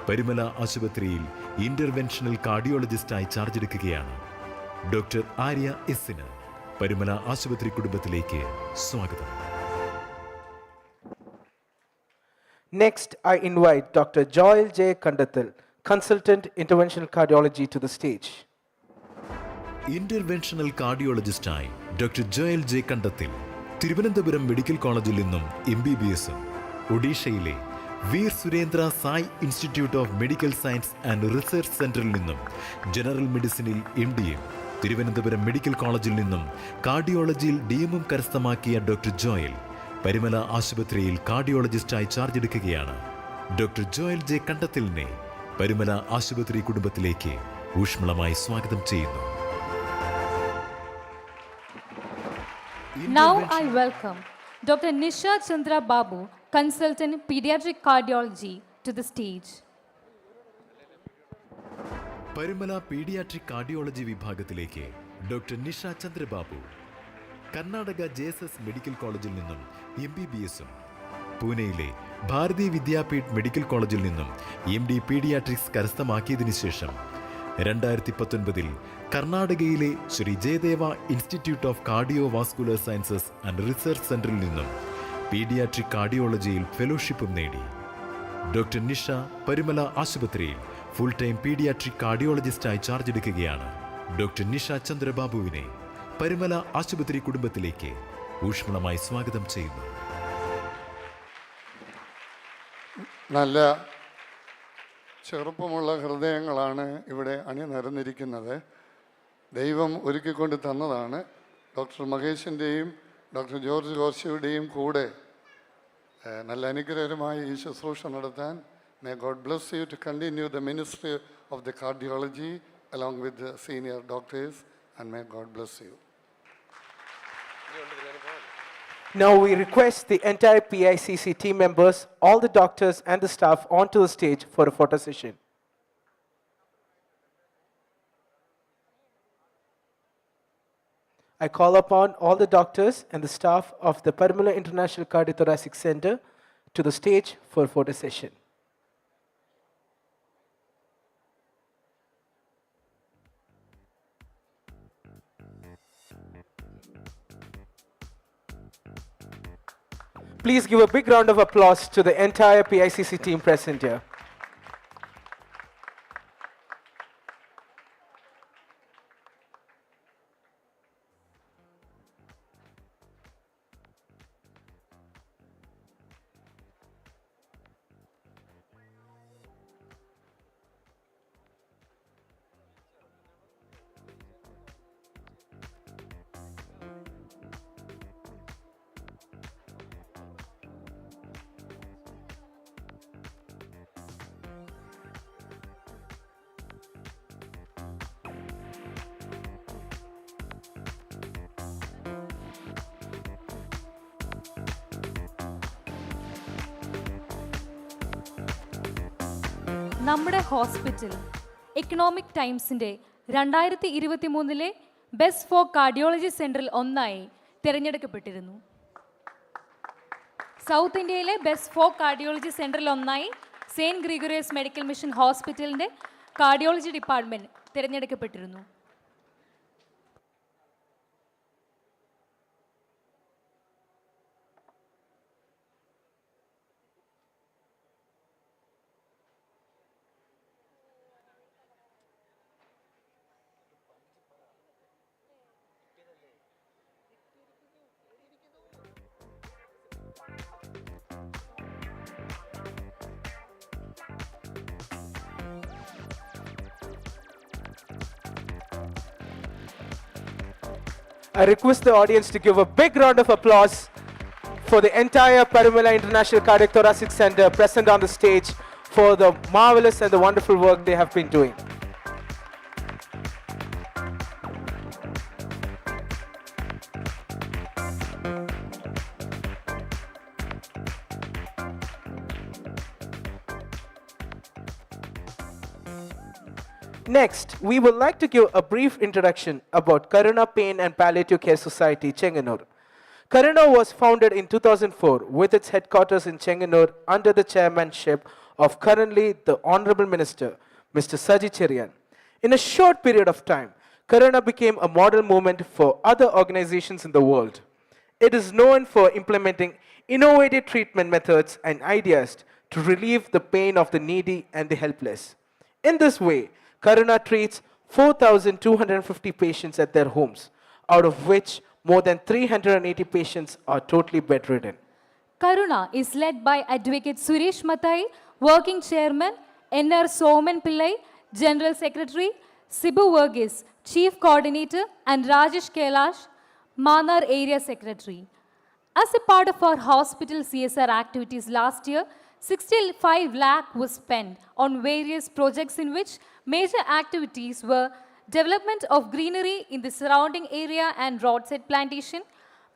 പരുമല ആശുപത്രിയിൽ ഇന്റർവെൻഷണൽ കാർഡിയോളജിസ്റ്റായി ചാർജ് എടുക്കുകയാണ്. ഡോക്ടർ ആര്യ എസിന് പരുമല ആശുപത്രി കുടുംബത്തിലേക്ക് സ്വാഗതം. Next, I invite Dr. Joel J. Kandathil, Consultant, Interventional Cardiology, to the stage. Interventional കാർഡിയോളജിസ്റ്റായി doctor Joel J Kandathil Thiruvananthapuram medical കോളേജിൽ നിന്നും MBBSഉം ഒഡീഷയിലെ Veer Surendra Sai institute of medical science and research സെന്ററിൽ നിന്നും ജനറൽ മെഡിസിനിൽ MDയും തിരുവനന്തപുരം മെഡിക്കൽ കോളേജിൽ നിന്നും കാർഡിയോളജിയിൽ DM ഉം കരസ്ഥമാക്കിയ ഡോക്ടർ ജോയൽ പരുമല ആശുപത്രിയിൽ കാർഡിയോളജിസ്റ്റായി ചാർജ് എടുക്കുകയാണ്. ഡോക്ടർ ജോയൽ ജെ കണ്ടത്തിലിനെ പരുമല ആശുപത്രി കുടുംബത്തിലേക്ക് ഊഷ്മളമായി സ്വാഗതം ചെയ്യുന്നു. Now I welcome Dr. Nisha Chandra Babu, Consultant, Pediatric Cardiology, to the stage. Parumala pediatric cardiology വിഭാഗത്തിലേക്ക് doctor Nisha Chandrababu, Karnataka JSS medical കോളേജിൽ നിന്നും MBBSഉം പൂനെയിലെ ഭാരതി വിദ്യാപീഠ് മെഡിക്കൽ കോളേജിൽ നിന്നും MD പീഡിയാട്രിക്സ് കരസ്ഥമാക്കിയതിനു ശേഷം 2019 കർണാടകയിലെ Shri Jayadeva institute of cardiovascular sciences and research സെന്ററിൽ നിന്നും പീഡിയാട്രിക് കാർഡിയോളജിയിൽ ഫെലോഷിപ്പും നേടി. ഡോക്ടർ നിഷ പരുമല ആശുപത്രിയിൽ ഫുൾ ടൈം പീഡിയാട്രിക് കാർഡിയോളജിസ്റ്റായി ചാർജ് എടുക്കുകയാണ്. ഡോക്ടർ നിഷ ചന്ദ്രബാബുവിനെ പരുമല ആശുപത്രി കുടുംബത്തിലേക്ക് ഊഷ്മളമായി സ്വാഗതം ചെയ്യുന്നു. നല്ല ചെറുപ്പമുള്ള ഹൃദയങ്ങളാണ് ഇവിടെ അണിനിരന്നിരിക്കുന്നത്. ദൈവം ഒരുക്കിക്കൊണ്ട് തന്നതാണ്. ഡോക്ടർ മഹേഷിൻ്റെയും ഡോക്ടർ ജോർജ് ഗോർഷയുടെയും കൂടെ നല്ല അനുഗ്രഹകരമായി ഈ ശുശ്രൂഷ നടത്താൻ may God bless you to continue the ministry of the cardiology along with the senior doctors, and may God bless you. Now we request the entire PICC team members, all the doctors and the staff onto the stage for a photo session. I call upon all the doctors and the staff of the Parimala International Cardiothoracic Center to the stage for a photo session. Please give a big round of applause to the entire PICC team present here. നമ്മുടെ ഹോസ്പിറ്റൽ എക്കണോമിക് ടൈംസിൻ്റെ 2023 ബെസ്റ്റ് ഫോർ കാർഡിയോളജി സെൻറ്ററിൽ ഒന്നായി തിരഞ്ഞെടുക്കപ്പെട്ടിരുന്നു. സൗത്ത് ഇന്ത്യയിലെ ബെസ്റ്റ് ഫോർ കാർഡിയോളജി സെൻറ്ററിൽ ഒന്നായി സെയിൻറ്റ് ഗ്രിഗോറിയസ് മെഡിക്കൽ മിഷൻ ഹോസ്പിറ്റലിൻ്റെ കാർഡിയോളജി ഡിപ്പാർട്ട്മെൻറ്റ് തിരഞ്ഞെടുക്കപ്പെട്ടിരുന്നു. I request the audience to give a big round of applause for the entire Parimala International Cardiac Thoracic Center present on the stage for the marvelous and the wonderful work they have been doing. Next, we would like to give a brief introduction about Karuna Pain and Palliative Care Society, Chenganur. Karuna was founded in 2004 with its headquarters in Chenganur under the chairmanship of currently the Honorable Minister, Mr. Saji Cherian. In a short period of time, Karuna became a model movement for other organizations in the world. It is known for implementing innovative treatment methods and ideas to relieve the pain of the needy and the helpless. In this way, Karuna treats 4,250 patients at their homes, out of which more than 380 patients are totally bedridden. Karuna is led by Advocate Suresh Mathai, Working Chairman, N.R. Soman Pillai, General Secretary, Sibu Verghese, Chief Coordinator, and Rajesh Kailash, Manar Area Secretary. As a part of our hospital CSR activities last year, 65 lakh was spent on various projects in which major activities were development of greenery in the surrounding area and roadside plantation,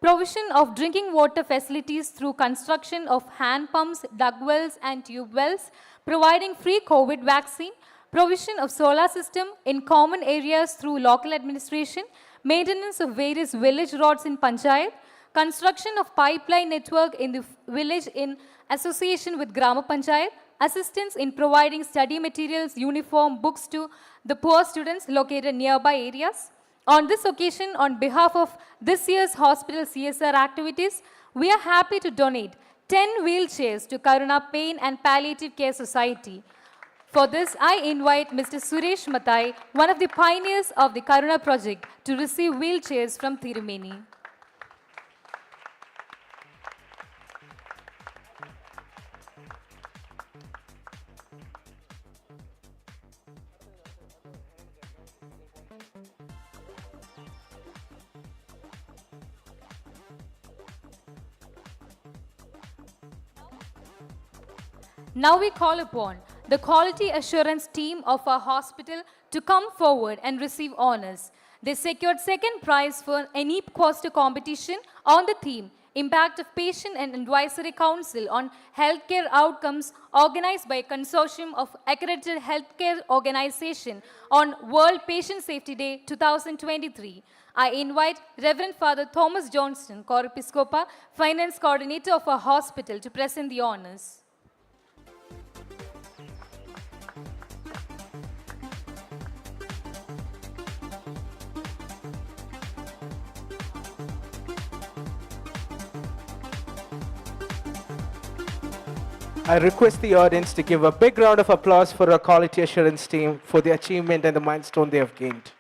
provision of drinking water facilities through construction of hand pumps, duct wells and tube wells, providing free COVID vaccine, provision of solar system in common areas through local administration, maintenance of various village roads in Panchayat, construction of pipeline network in the village in association with Grama Panchayat, assistance in providing study materials, uniform, books to the poor students located nearby areas. On this occasion, on behalf of this year's hospital CSR activities, we are happy to donate 10 wheelchairs to Karuna Pain and Palliative Care Society. For this, I invite Mr. Suresh Mathai, one of the pioneers of the Karuna project, to receive wheelchairs from Thirumeni. Now we call upon the quality assurance team of our hospital to come forward and receive honors. They secured second prize for an EAP Coaster competition on the theme Impact of Patient and Advisory Council on Healthcare Outcomes, organized by a consortium of accredited healthcare organization on World Patient Safety Day 2023. I invite Reverend Father Thomas Johnston, Chorepiscopa, Finance Coordinator of our hospital, to present the honors. I request the audience to give a big round of applause for our quality assurance team for the achievement and the milestone they have gained.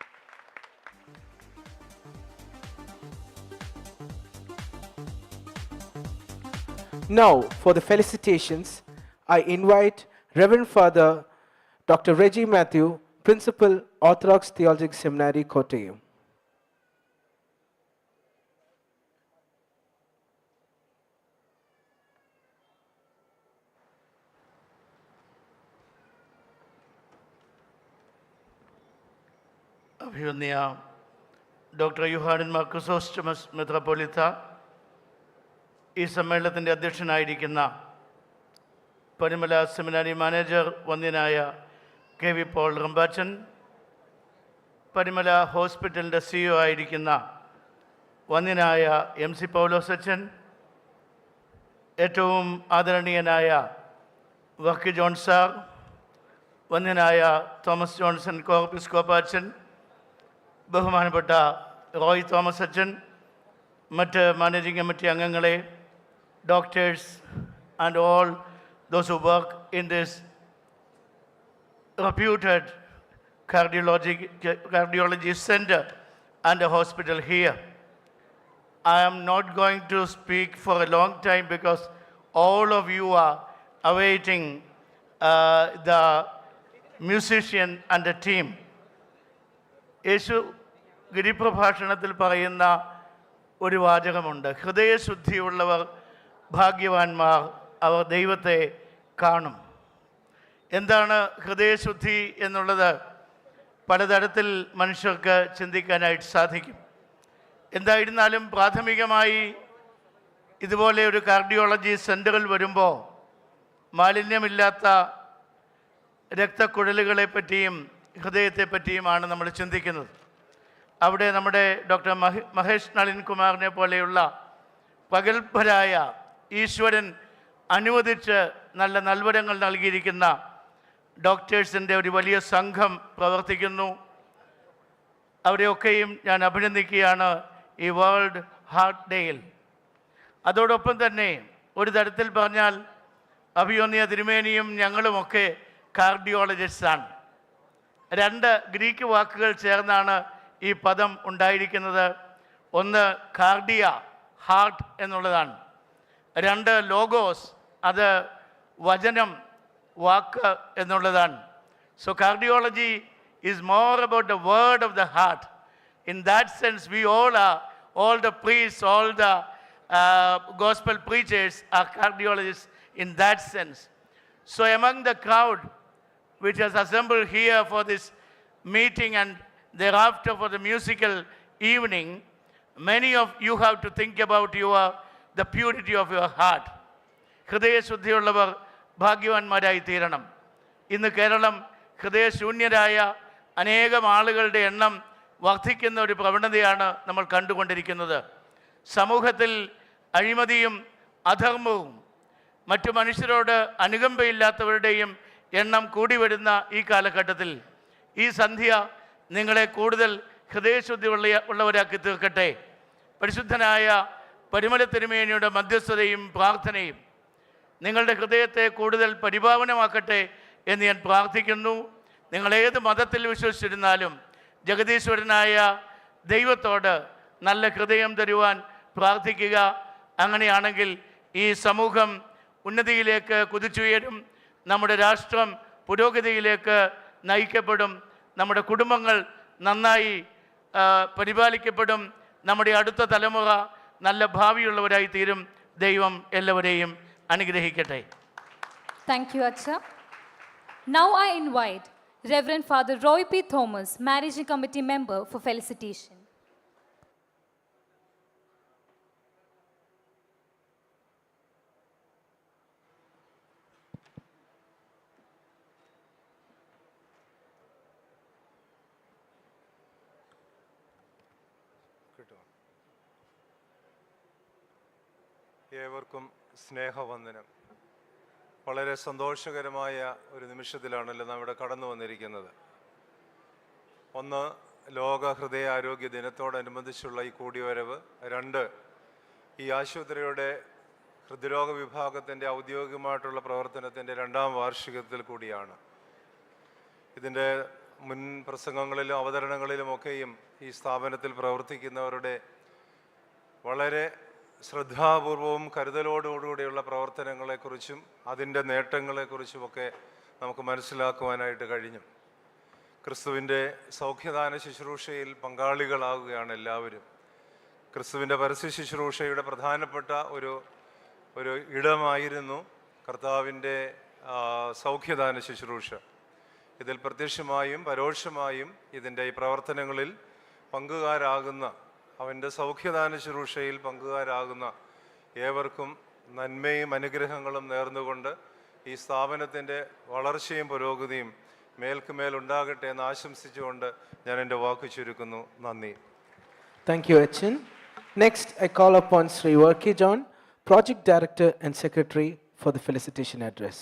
Now, for the felicitations, I invite Reverend Father Dr. Reggie Matthew, Principal, Orthodox Theological Seminary, Kottayam. അഭിവന്യ ഡോക്ടർ യുഹാനൻ മാർ ക്രിസോസ്റ്റമസ് മെത്രാപ്പൊലീത്ത, ഈ സമ്മേളനത്തിൻ്റെ അധ്യക്ഷനായിരിക്കുന്ന പരുമല സെമിനാരി മാനേജർ വന്ദ്യനായ കെ വി പോൾ റമ്പാച്ചൻ, പരുമല ഹോസ്പിറ്റലിൻ്റെ CEO ആയിരിക്കുന്ന വന്ദ്യനായ MC പൗലോസ് അച്ചൻ, ഏറ്റവും ആദരണീയനായ വക്കി ജോൺ സാർ, വന്ദ്യനായ തോമസ് ജോൺസൺ കോർപ്പിസ്കോപ്പ അച്ചൻ, ബഹുമാനപ്പെട്ട റോയ് തോമസ് അച്ചൻ, മറ്റ് മാനേജിംഗ് കമ്മിറ്റി അംഗങ്ങളെ, doctors and all those who work in this reputed cardiology center and a hospital here. I am not going to speak for a long time because all of you are awaiting the musician and the team. യേശു ഗിരിപ്രഭാഷണത്തിൽ പറയുന്ന ഒരു വാചകമുണ്ട്, ഹൃദയശുദ്ധിയുള്ളവർ ഭാഗ്യവാന്മാർ, അവർ ദൈവത്തെ കാണും. എന്താണ് ഹൃദയശുദ്ധി എന്നുള്ളത് പലതരത്തിൽ മനുഷ്യർക്ക് ചിന്തിക്കാനായിട്ട് സാധിക്കും. എന്തായിരുന്നാലും പ്രാഥമികമായി ഇതുപോലെ ഒരു കാർഡിയോളജി സെൻ്ററിൽ വരുമ്പോൾ മാലിന്യമില്ലാത്ത രക്തക്കുഴലുകളെ പറ്റിയും ഹൃദയത്തെ പറ്റിയുമാണ് നമ്മൾ ചിന്തിക്കുന്നത്. അവിടെ നമ്മുടെ ഡോക്ടർ മഹേഷ് നളിൻ കുമാറിനെ പോലെയുള്ള പ്രഗത്ഭരായ ഈശ്വരൻ അനുവദിച്ച് നല്ല നൽവരങ്ങൾ നൽകിയിരിക്കുന്ന ഡോക്ടേഴ്സിൻ്റെ ഒരു വലിയ സംഘം പ്രവർത്തിക്കുന്നു. അവരെയൊക്കെയും ഞാൻ അഭിനന്ദിക്കുകയാണ് ഈ വേൾഡ് ഹാർട്ട് ഡേയിൽ. അതോടൊപ്പം തന്നെ ഒരു തരത്തിൽ പറഞ്ഞാൽ അഭിയോന്യ തിരുമേനിയും ഞങ്ങളുമൊക്കെ കാർഡിയോളജിസ്റ്റാണ്. രണ്ട് ഗ്രീക്ക് വാക്കുകൾ ചേർന്നാണ് ഈ പദം ഉണ്ടായിരിക്കുന്നത്. ഒന്ന് കാർഡിയ, ഹാർട്ട് എന്നുള്ളതാണ്. രണ്ട് ലോഗോസ്, അത് വചനം, വാക്ക് എന്നുള്ളതാണ്. So cardiology is more about the word of the heart. In that sense we all are, all the priests, all the gospel preachers are cardiologists in that sense. So among the crowd which has assembled here for this meeting and thereafter for the musical evening, many of you have to think about the purity of your heart. ഹൃദയശുദ്ധിയുള്ളവർ ഭാഗ്യവാന്മാരായി തീരണം. ഇന്ന് കേരളം ഹൃദയശൂന്യരായ അനേകം ആളുകളുടെ എണ്ണം വർദ്ധിക്കുന്ന ഒരു പ്രവണതയാണ് നമ്മൾ കണ്ടുകൊണ്ടിരിക്കുന്നത്. സമൂഹത്തിൽ അഴിമതിയും അധർമ്മവും മറ്റു മനുഷ്യരോട് അനുകമ്പയില്ലാത്തവരുടെയും എണ്ണം കൂടി വരുന്ന ഈ കാലഘട്ടത്തിൽ ഈ സന്ധ്യ നിങ്ങളെ കൂടുതൽ ഹൃദയശുദ്ധി ഉള്ളവരാക്കി തീർക്കട്ടെ. പരിശുദ്ധനായ പരുമല തിരുമേനിയുടെ മധ്യസ്ഥതയും പ്രാർത്ഥനയും നിങ്ങളുടെ ഹൃദയത്തെ കൂടുതൽ പരിപാവനമാക്കട്ടെ എന്ന് ഞാൻ പ്രാർത്ഥിക്കുന്നു. നിങ്ങളേത് മതത്തിൽ വിശ്വസിച്ചിരുന്നാലും ജഗദീശ്വരനായ ദൈവത്തോട് നല്ല ഹൃദയം തരുവാൻ പ്രാർത്ഥിക്കുക. അങ്ങനെയാണെങ്കിൽ ഈ സമൂഹം ഉന്നതിയിലേക്ക് കുതിച്ചുയരും, നമ്മുടെ രാഷ്ട്രം പുരോഗതിയിലേക്ക് നയിക്കപ്പെടും, നമ്മുടെ കുടുംബങ്ങൾ നന്നായി പരിപാലിക്കപ്പെടും, നമ്മുടെ അടുത്ത തലമുറ നല്ല ഭാവിയുള്ളവരായി തീരും. ദൈവം എല്ലാവരെയും അനുഗ്രഹിക്കട്ടെ. Thank you, Acha. Now I invite Reverend Father Roy P. Thomas, Managing Committee Member, for felicitation. കിട്ടും. ഏവർക്കും സ്നേഹവന്ദനം. വളരെ സന്തോഷകരമായ ഒരു നിമിഷത്തിലാണല്ലോ നാം ഇവിടെ കടന്നു വന്നിരിക്കുന്നത്. ഒന്ന്, ലോക ഹൃദയാരോഗ്യ ദിനത്തോടനുബന്ധിച്ചുള്ള ഈ കൂടിവരവ്. രണ്ട്, ഈ ആശുപത്രിയുടെ ഹൃദ്രോഗ വിഭാഗത്തിൻ്റെ ഔദ്യോഗികമായിട്ടുള്ള പ്രവർത്തനത്തിൻ്റെ 2ാം വാർഷികത്തിൽ കൂടിയാണ്. ഇതിൻ്റെ മുൻ പ്രസംഗങ്ങളിലും അവതരണങ്ങളിലുമൊക്കെയും ഈ സ്ഥാപനത്തിൽ പ്രവർത്തിക്കുന്നവരുടെ വളരെ ശ്രദ്ധാപൂർവവും കരുതലോടുകൂടിയുള്ള പ്രവർത്തനങ്ങളെക്കുറിച്ചും അതിൻ്റെ നേട്ടങ്ങളെക്കുറിച്ചുമൊക്കെ നമുക്ക് മനസ്സിലാക്കുവാനായിട്ട് കഴിഞ്ഞു. ക്രിസ്തുവിൻ്റെ സൗഖ്യദാന ശുശ്രൂഷയിൽ പങ്കാളികളാവുകയാണ് എല്ലാവരും. ക്രിസ്തുവിൻ്റെ പരസ്യ ശുശ്രൂഷയുടെ പ്രധാനപ്പെട്ട ഒരു ഇടമായിരുന്നു കർത്താവിൻ്റെ സൗഖ്യദാന ശുശ്രൂഷ. ഇതിൽ പ്രത്യക്ഷമായും പരോക്ഷമായും ഇതിൻ്റെ ഈ പ്രവർത്തനങ്ങളിൽ പങ്കുകാരാകുന്ന, അവൻ്റെ സൗഖ്യദാന ശുശ്രൂഷയിൽ പങ്കുകാരാകുന്ന ഏവർക്കും നന്മയും അനുഗ്രഹങ്ങളും നേർന്നുകൊണ്ട് ഈ സ്ഥാപനത്തിൻ്റെ വളർച്ചയും പുരോഗതിയും മേൽക്കുമേലുണ്ടാകട്ടെ എന്ന് ആശംസിച്ചുകൊണ്ട് ഞാൻ എൻ്റെ വാക്ക് ചുരുക്കുന്നു. നന്ദി. Thank you, Achin. Next, I call upon Sri Worki John, Project Director and Secretary, for the felicitation address.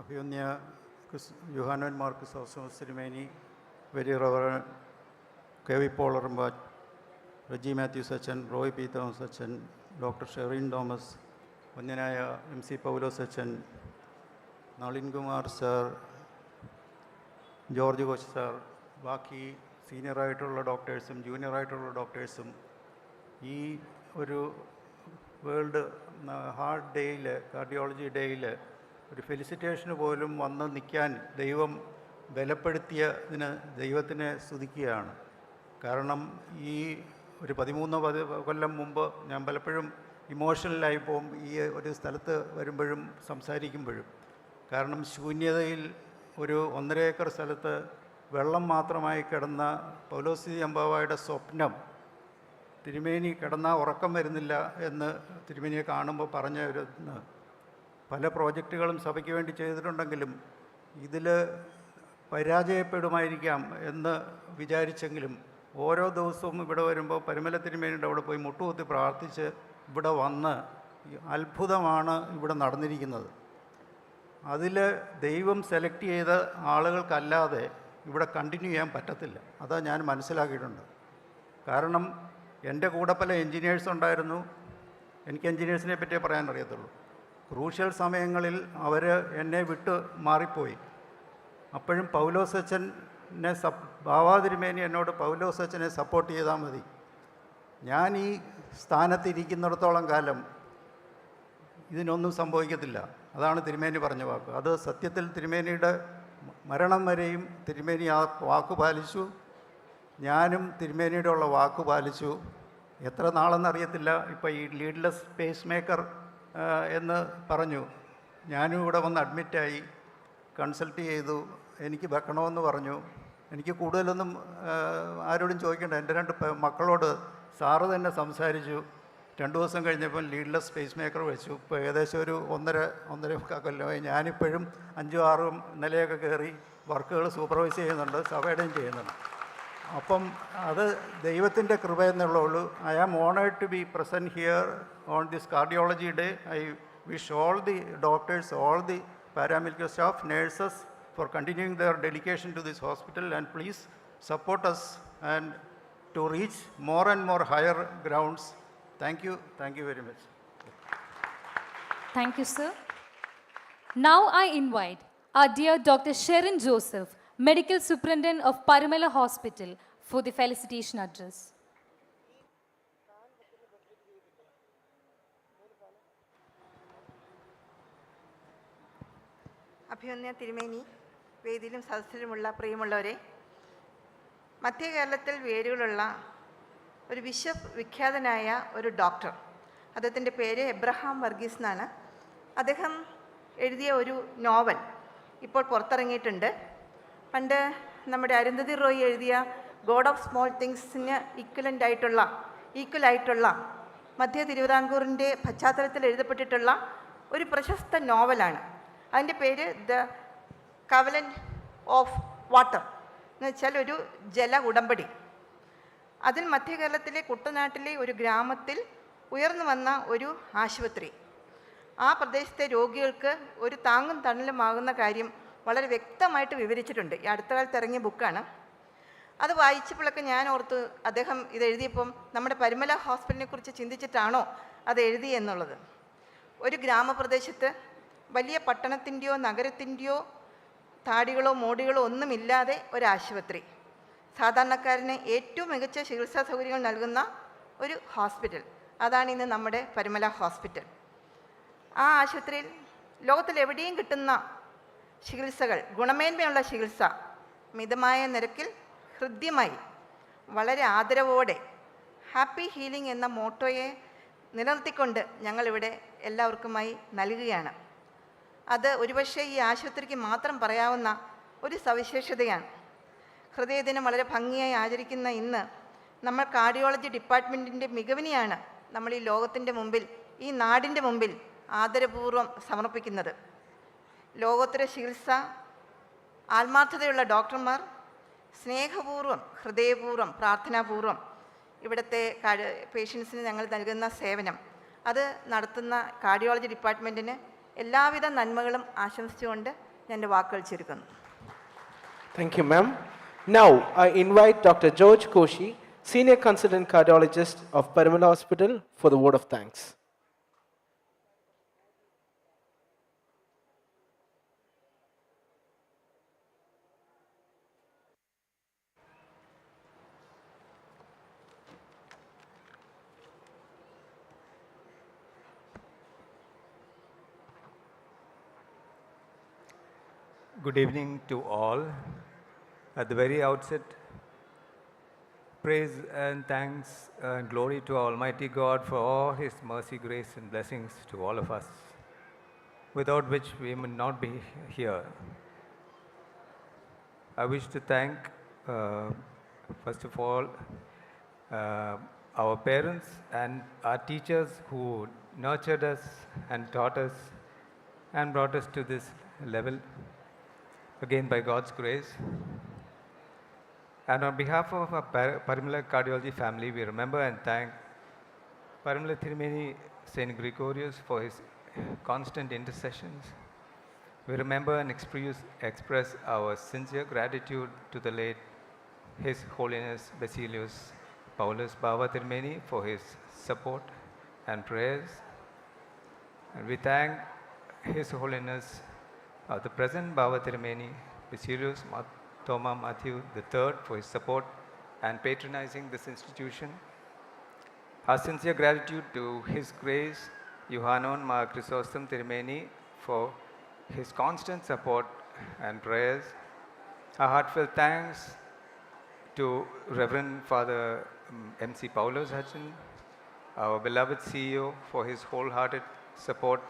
അഭിവന്യ യുഹാനോൻ മാർ ക്രിസോസ്റ്റമസ് തിരുമേനി, very reverend K V. Paul Arambach, Reji Mathews അച്ഛൻ, റോയ് പി തോമസ് അച്ഛൻ, ഡോക്ടർ ഷെറിൻ തോമസ്, വന്യനായ MC പൗലോസ് അച്ഛൻ, Nalin Kumar sir, George coach sir, ബാക്കി സീനിയറായിട്ടുള്ള ഡോക്ടേഴ്സും ജൂനിയറായിട്ടുള്ള ഡോക്ടേഴ്സും ഈ ഒരു വേൾഡ് ഹാർട്ട് ഡേയിൽ, കാർഡിയോളജി ഡേയിൽ ഒരു ഫെലിസിറ്റേഷന് പോലും വന്ന് നിൽക്കാൻ ദൈവം ബലപ്പെടുത്തിയതിന് ദൈവത്തിനെ സ്തുതിക്കുകയാണ്. കാരണം ഈ ഒരു 13 കൊല്ലം മുമ്പ് ഞാൻ പലപ്പോഴും ഇമോഷണലായി പോകും ഈ ഒരു സ്ഥലത്ത് വരുമ്പോഴും സംസാരിക്കുമ്പോഴും. കാരണം ശൂന്യതയിൽ ഒരു 1.5 ഏക്കർ സ്ഥലത്ത് വെള്ളം മാത്രമായി കിടന്ന പൗലോസ് അമ്പാവായുടെ സ്വപ്നം, തിരുമേനി കിടന്നാൽ ഉറക്കം വരുന്നില്ല എന്ന് തിരുമേനിയെ കാണുമ്പോൾ പറഞ്ഞ ഒരു പല പ്രോജക്റ്റുകളും സഭയ്ക്ക് വേണ്ടി ചെയ്തിട്ടുണ്ടെങ്കിലും ഇതിൽ പരാജയപ്പെടുമായിരിക്കാം എന്ന് വിചാരിച്ചെങ്കിലും ഓരോ ദിവസവും ഇവിടെ വരുമ്പോൾ പരിമല തിരുമേനിയുടെ അവിടെ പോയി മുട്ടുകുത്തി പ്രാർത്ഥിച്ച് ഇവിടെ വന്ന് അത്ഭുതമാണ് ഇവിടെ നടന്നിരിക്കുന്നത്. അതിൽ ദൈവം സെലക്ട് ചെയ്ത ആളുകൾക്കല്ലാതെ ഇവിടെ കണ്ടിന്യൂ ചെയ്യാൻ പറ്റത്തില്ല. അതാ ഞാൻ മനസ്സിലാക്കിയിട്ടുണ്ട്. കാരണം എൻ്റെ കൂടെ പല എൻജിനീയേഴ്സ് ഉണ്ടായിരുന്നു. എനിക്ക് എൻജിനീയേഴ്സിനെ പറ്റിയേ പറയാൻ അറിയത്തുള്ളൂ. ക്രൂഷ്യൽ സമയങ്ങളിൽ അവർ എന്നെ വിട്ട് മാറിപ്പോയി. അപ്പോഴും പൗലോസ് അച്ഛനെ ബാവാതിരുമേനി എന്നോട് പൗലോസ് അച്ഛനെ സപ്പോർട്ട് ചെയ്താൽ മതി, ഞാൻ ഈ സ്ഥാനത്തിരിക്കുന്നിടത്തോളം കാലം ഇതിനൊന്നും സംഭവിക്കത്തില്ല. അതാണ് തിരുമേനി പറഞ്ഞ വാക്ക്. അത് സത്യത്തിൽ തിരുമേനിയുടെ മരണം വരെയും തിരുമേനി ആ വാക്ക് പാലിച്ചു. ഞാനും തിരുമേനിയുടെ ഉള്ള വാക്ക് പാലിച്ചു. എത്ര നാളെന്നറിയത്തില്ല. ഇപ്പോൾ ഈ ലീഡ്ലെസ് പേസ് മേക്കർ എന്ന് പറഞ്ഞു. ഞാനും ഇവിടെ വന്ന് അഡ്മിറ്റായി, കൺസൾട്ട് ചെയ്തു, എനിക്ക് വെക്കണമെന്ന് പറഞ്ഞു. എനിക്ക് കൂടുതലൊന്നും ആരോടും ചോദിക്കേണ്ട. എൻ്റെ 2 മക്കളോട് സാറ് തന്നെ സംസാരിച്ചു. 2 ദിവസം കഴിഞ്ഞപ്പോൾ ലീഡ്ലെസ് പേസ് മേക്കർ വെച്ചു. ഇപ്പോൾ ഏകദേശം ഒരു 1.5 കൊല്ലമായി. ഞാനിപ്പോഴും 5-6 നിലയൊക്കെ കയറി വർക്കുകൾ സൂപ്പർവൈസ് ചെയ്യുന്നുണ്ട്, സഭയുടെയും ചെയ്യുന്നുണ്ട്. അപ്പം അത് ദൈവത്തിൻ്റെ കൃപ എന്നുള്ളൂ. I am honoured to be present here on this cardiology day. I wish all the doctors, all the paramedical staff, nurses for continuing their dedication to this hospital, and please support us and to reach more and more higher grounds. Thank you very much. Thank you, sir. Now I invite our dear Dr. Sherin Joseph, Medical Superintendent of Parimala Hospital, for the felicitation address. അഭിവന്യ തിരുമേനി, വേദിയിലും സദസ്സിലുമുള്ള പ്രിയമുള്ളവരെ, മധ്യ കേരളത്തിൽ വേരുകളുള്ള ഒരു വിശ്വവിഖ്യാതനായ ഒരു ഡോക്ടർ, അദ്ദേഹത്തിൻ്റെ പേര് എബ്രഹാം വർഗീസ് എന്നാണ്. അദ്ദേഹം എഴുതിയ ഒരു നോവൽ ഇപ്പോൾ പുറത്തിറങ്ങിയിട്ടുണ്ട്. പണ്ട് നമ്മുടെ അരുന്ധതി റോയ് എഴുതിയ ഗോഡ് ഓഫ് സ്മോൾ തിങ്സിന് ഈക്വലായിട്ടുള്ള മധ്യ തിരുവിതാംകൂറിൻ്റെ പശ്ചാത്തലത്തിൽ എഴുതപ്പെട്ടിട്ടുള്ള ഒരു പ്രശസ്ത നോവലാണ്. അതിൻ്റെ പേര് ദ കവലൻറ്റ് ഓഫ് വാട്ടർ എന്ന് വെച്ചാൽ ഒരു ജല ഉടമ്പടി. അതിൽ മധ്യ കേരളത്തിലെ കുട്ടനാട്ടിലെ ഒരു ഗ്രാമത്തിൽ ഉയർന്നു വന്ന ഒരു ആശുപത്രി, ആ പ്രദേശത്തെ രോഗികൾക്ക് ഒരു താങ്ങും തണലുമാകുന്ന കാര്യം വളരെ വ്യക്തമായിട്ട് വിവരിച്ചിട്ടുണ്ട്. ഈ അടുത്ത കാലത്ത് ഇറങ്ങിയ ബുക്കാണ്. അത് വായിച്ചപ്പോഴൊക്കെ ഞാൻ ഓർത്തു, അദ്ദേഹം ഇത് എഴുതിയപ്പം നമ്മുടെ പരുമല ഹോസ്പിറ്റലിനെ കുറിച്ച് ചിന്തിച്ചിട്ടാണോ അത് എഴുതി എന്നുള്ളത്. ഒരു ഗ്രാമപ്രദേശത്ത് വലിയ പട്ടണത്തിൻ്റെയോ നഗരത്തിൻ്റെയോ താടികളോ മോടികളോ ഒന്നുമില്ലാതെ ഒരാശുപത്രി, സാധാരണക്കാരന് ഏറ്റവും മികച്ച ചികിത്സാ സൗകര്യങ്ങൾ നൽകുന്ന ഒരു ഹോസ്പിറ്റൽ, അതാണ് ഇന്ന് നമ്മുടെ പരുമല ഹോസ്പിറ്റൽ. ആ ആശുപത്രിയിൽ ലോകത്തിലെവിടെയും കിട്ടുന്ന ചികിത്സകൾ, ഗുണമേന്മയുള്ള ചികിത്സ മിതമായ നിരക്കിൽ ഹൃദ്യമായി വളരെ ആദരവോടെ ഹാപ്പി ഹീലിംഗ് എന്ന മോട്ടോയെ നിലനിർത്തിക്കൊണ്ട് ഞങ്ങളിവിടെ എല്ലാവർക്കുമായി നൽകുകയാണ്. അത് ഒരുപക്ഷെ ഈ ആശുപത്രിക്ക് മാത്രം പറയാവുന്ന ഒരു സവിശേഷതയാണ്. ഹൃദയദിനം വളരെ ഭംഗിയായി ആചരിക്കുന്ന ഇന്ന് നമ്മൾ കാർഡിയോളജി ഡിപ്പാർട്ട്മെൻറ്റിൻ്റെ മികവിനെയാണ് നമ്മൾ ഈ ലോകത്തിൻ്റെ മുമ്പിൽ, ഈ നാടിൻ്റെ മുമ്പിൽ ആദരപൂർവ്വം സമർപ്പിക്കുന്നത്. ലോകോത്തര ചികിത്സ, ആത്മാർത്ഥതയുള്ള ഡോക്ടർമാർ, സ്നേഹപൂർവ്വം ഹൃദയപൂർവ്വം പ്രാർത്ഥനാപൂർവ്വം ഇവിടുത്തെ പേഷ്യൻസിന് ഞങ്ങൾ നൽകുന്ന സേവനം, അത് നടത്തുന്ന കാർഡിയോളജി ഡിപ്പാർട്ട്മെൻറ്റിന് എല്ലാവിധ നന്മകളും ആശംസിച്ചുകൊണ്ട് ഞാൻ എൻ്റെ വാക്കുകൾ ചുരുക്കുന്നു. Thank you, ma'am. Now, I invite Dr. George Koshi, Senior Consultant Cardiologist of Parimala Hospital, for the word of thanks. Good evening to all. At the very outset, praise and thanks and glory to Almighty God for all His mercy, grace, and blessings to all of us, without which we would not be here. I wish to thank, first of all, our parents and our teachers who nurtured us and taught us and brought us to this level, again by God's grace. And on behalf of our Parimala Cardiology family, we remember and thank Parimala Thirumeni St. Gregorius for his constant intercessions. We remember and express our sincere gratitude to the late His Holiness Basilius Paulus Bava Thirumeni for his support and prayers. And we thank His Holiness the present Bava Thirumeni Basilius Thoma Matthew III for his support and patronizing this institution. Our sincere gratitude to His Grace Yohanan Mar Chrysostom Thirumeni for his constant support and prayers. Our heartfelt thanks to Reverend Father M.C. Paulos Hutchin, our beloved CEO, for his wholehearted support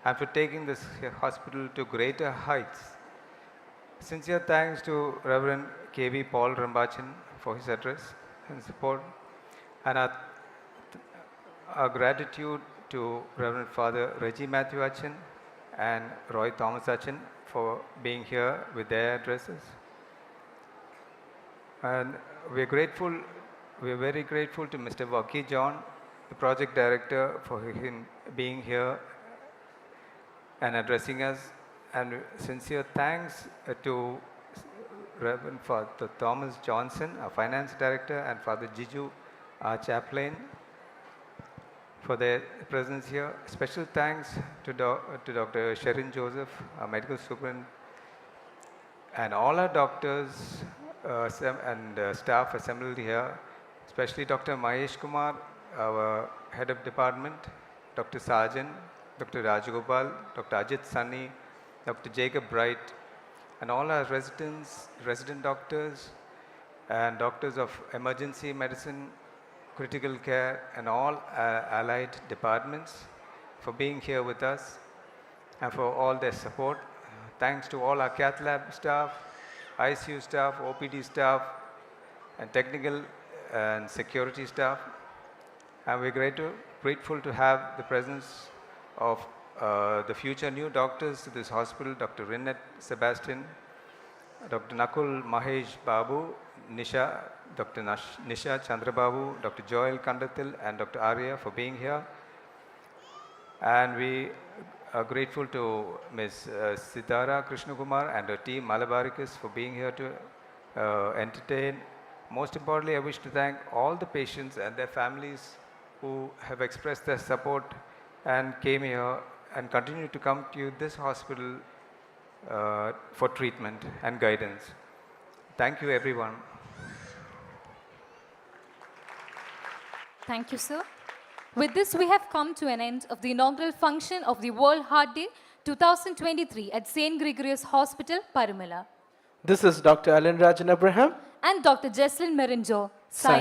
and for taking this hospital to greater heights. Sincere thanks to Reverend K.V. Paul Rambachan for his address and support, and our gratitude to Reverend Father Reggie Matthew Hutchin and Roy Thomas Hutchin for being here with their addresses. And we are very grateful to Mr. Waki John, the project director, for him being here and addressing us. And sincere thanks to Reverend Father Thomas Johnson, our finance director, and Father Jiju, our chaplain, for their presence here. Special thanks to Dr. Sherin Joseph, our medical superintendent, and all our doctors and staff assembled here, especially Dr. Mahesh Kumar, our head of department, Dr. Sajan, Dr. Rajagopal, Dr. Ajit Sunny, Dr. Jacob Bright, and all our resident doctors and doctors of emergency medicine, critical care, and all allied departments for being here with us and for all their support. Thanks to all our cath lab staff, ICU staff, OPD staff, and technical and security staff. And we're grateful to have the presence of the future new doctors to this hospital, Dr. Rinnet Sebastian, Dr. Nakul Mahesh Babu, Nisha, Dr. Nisha Chandrababu, Dr. Joel Kandathil, and Dr. Arya for being here. And we are grateful to Ms. Sitara Krishnakumar and her team Malabaricus for being here to entertain. Most importantly, I wish to thank all the patients and their families who have expressed their support and came here and continue to come to this hospital for treatment and guidance. Thank you, everyone. Thank you, sir. With this, we have come to an end of the inaugural function of the World Heart Day 2023 at St. Gregorius Hospital, Parumala. This is Dr. Alan Rajan Abraham And Dr. Jesslyn Merinjo.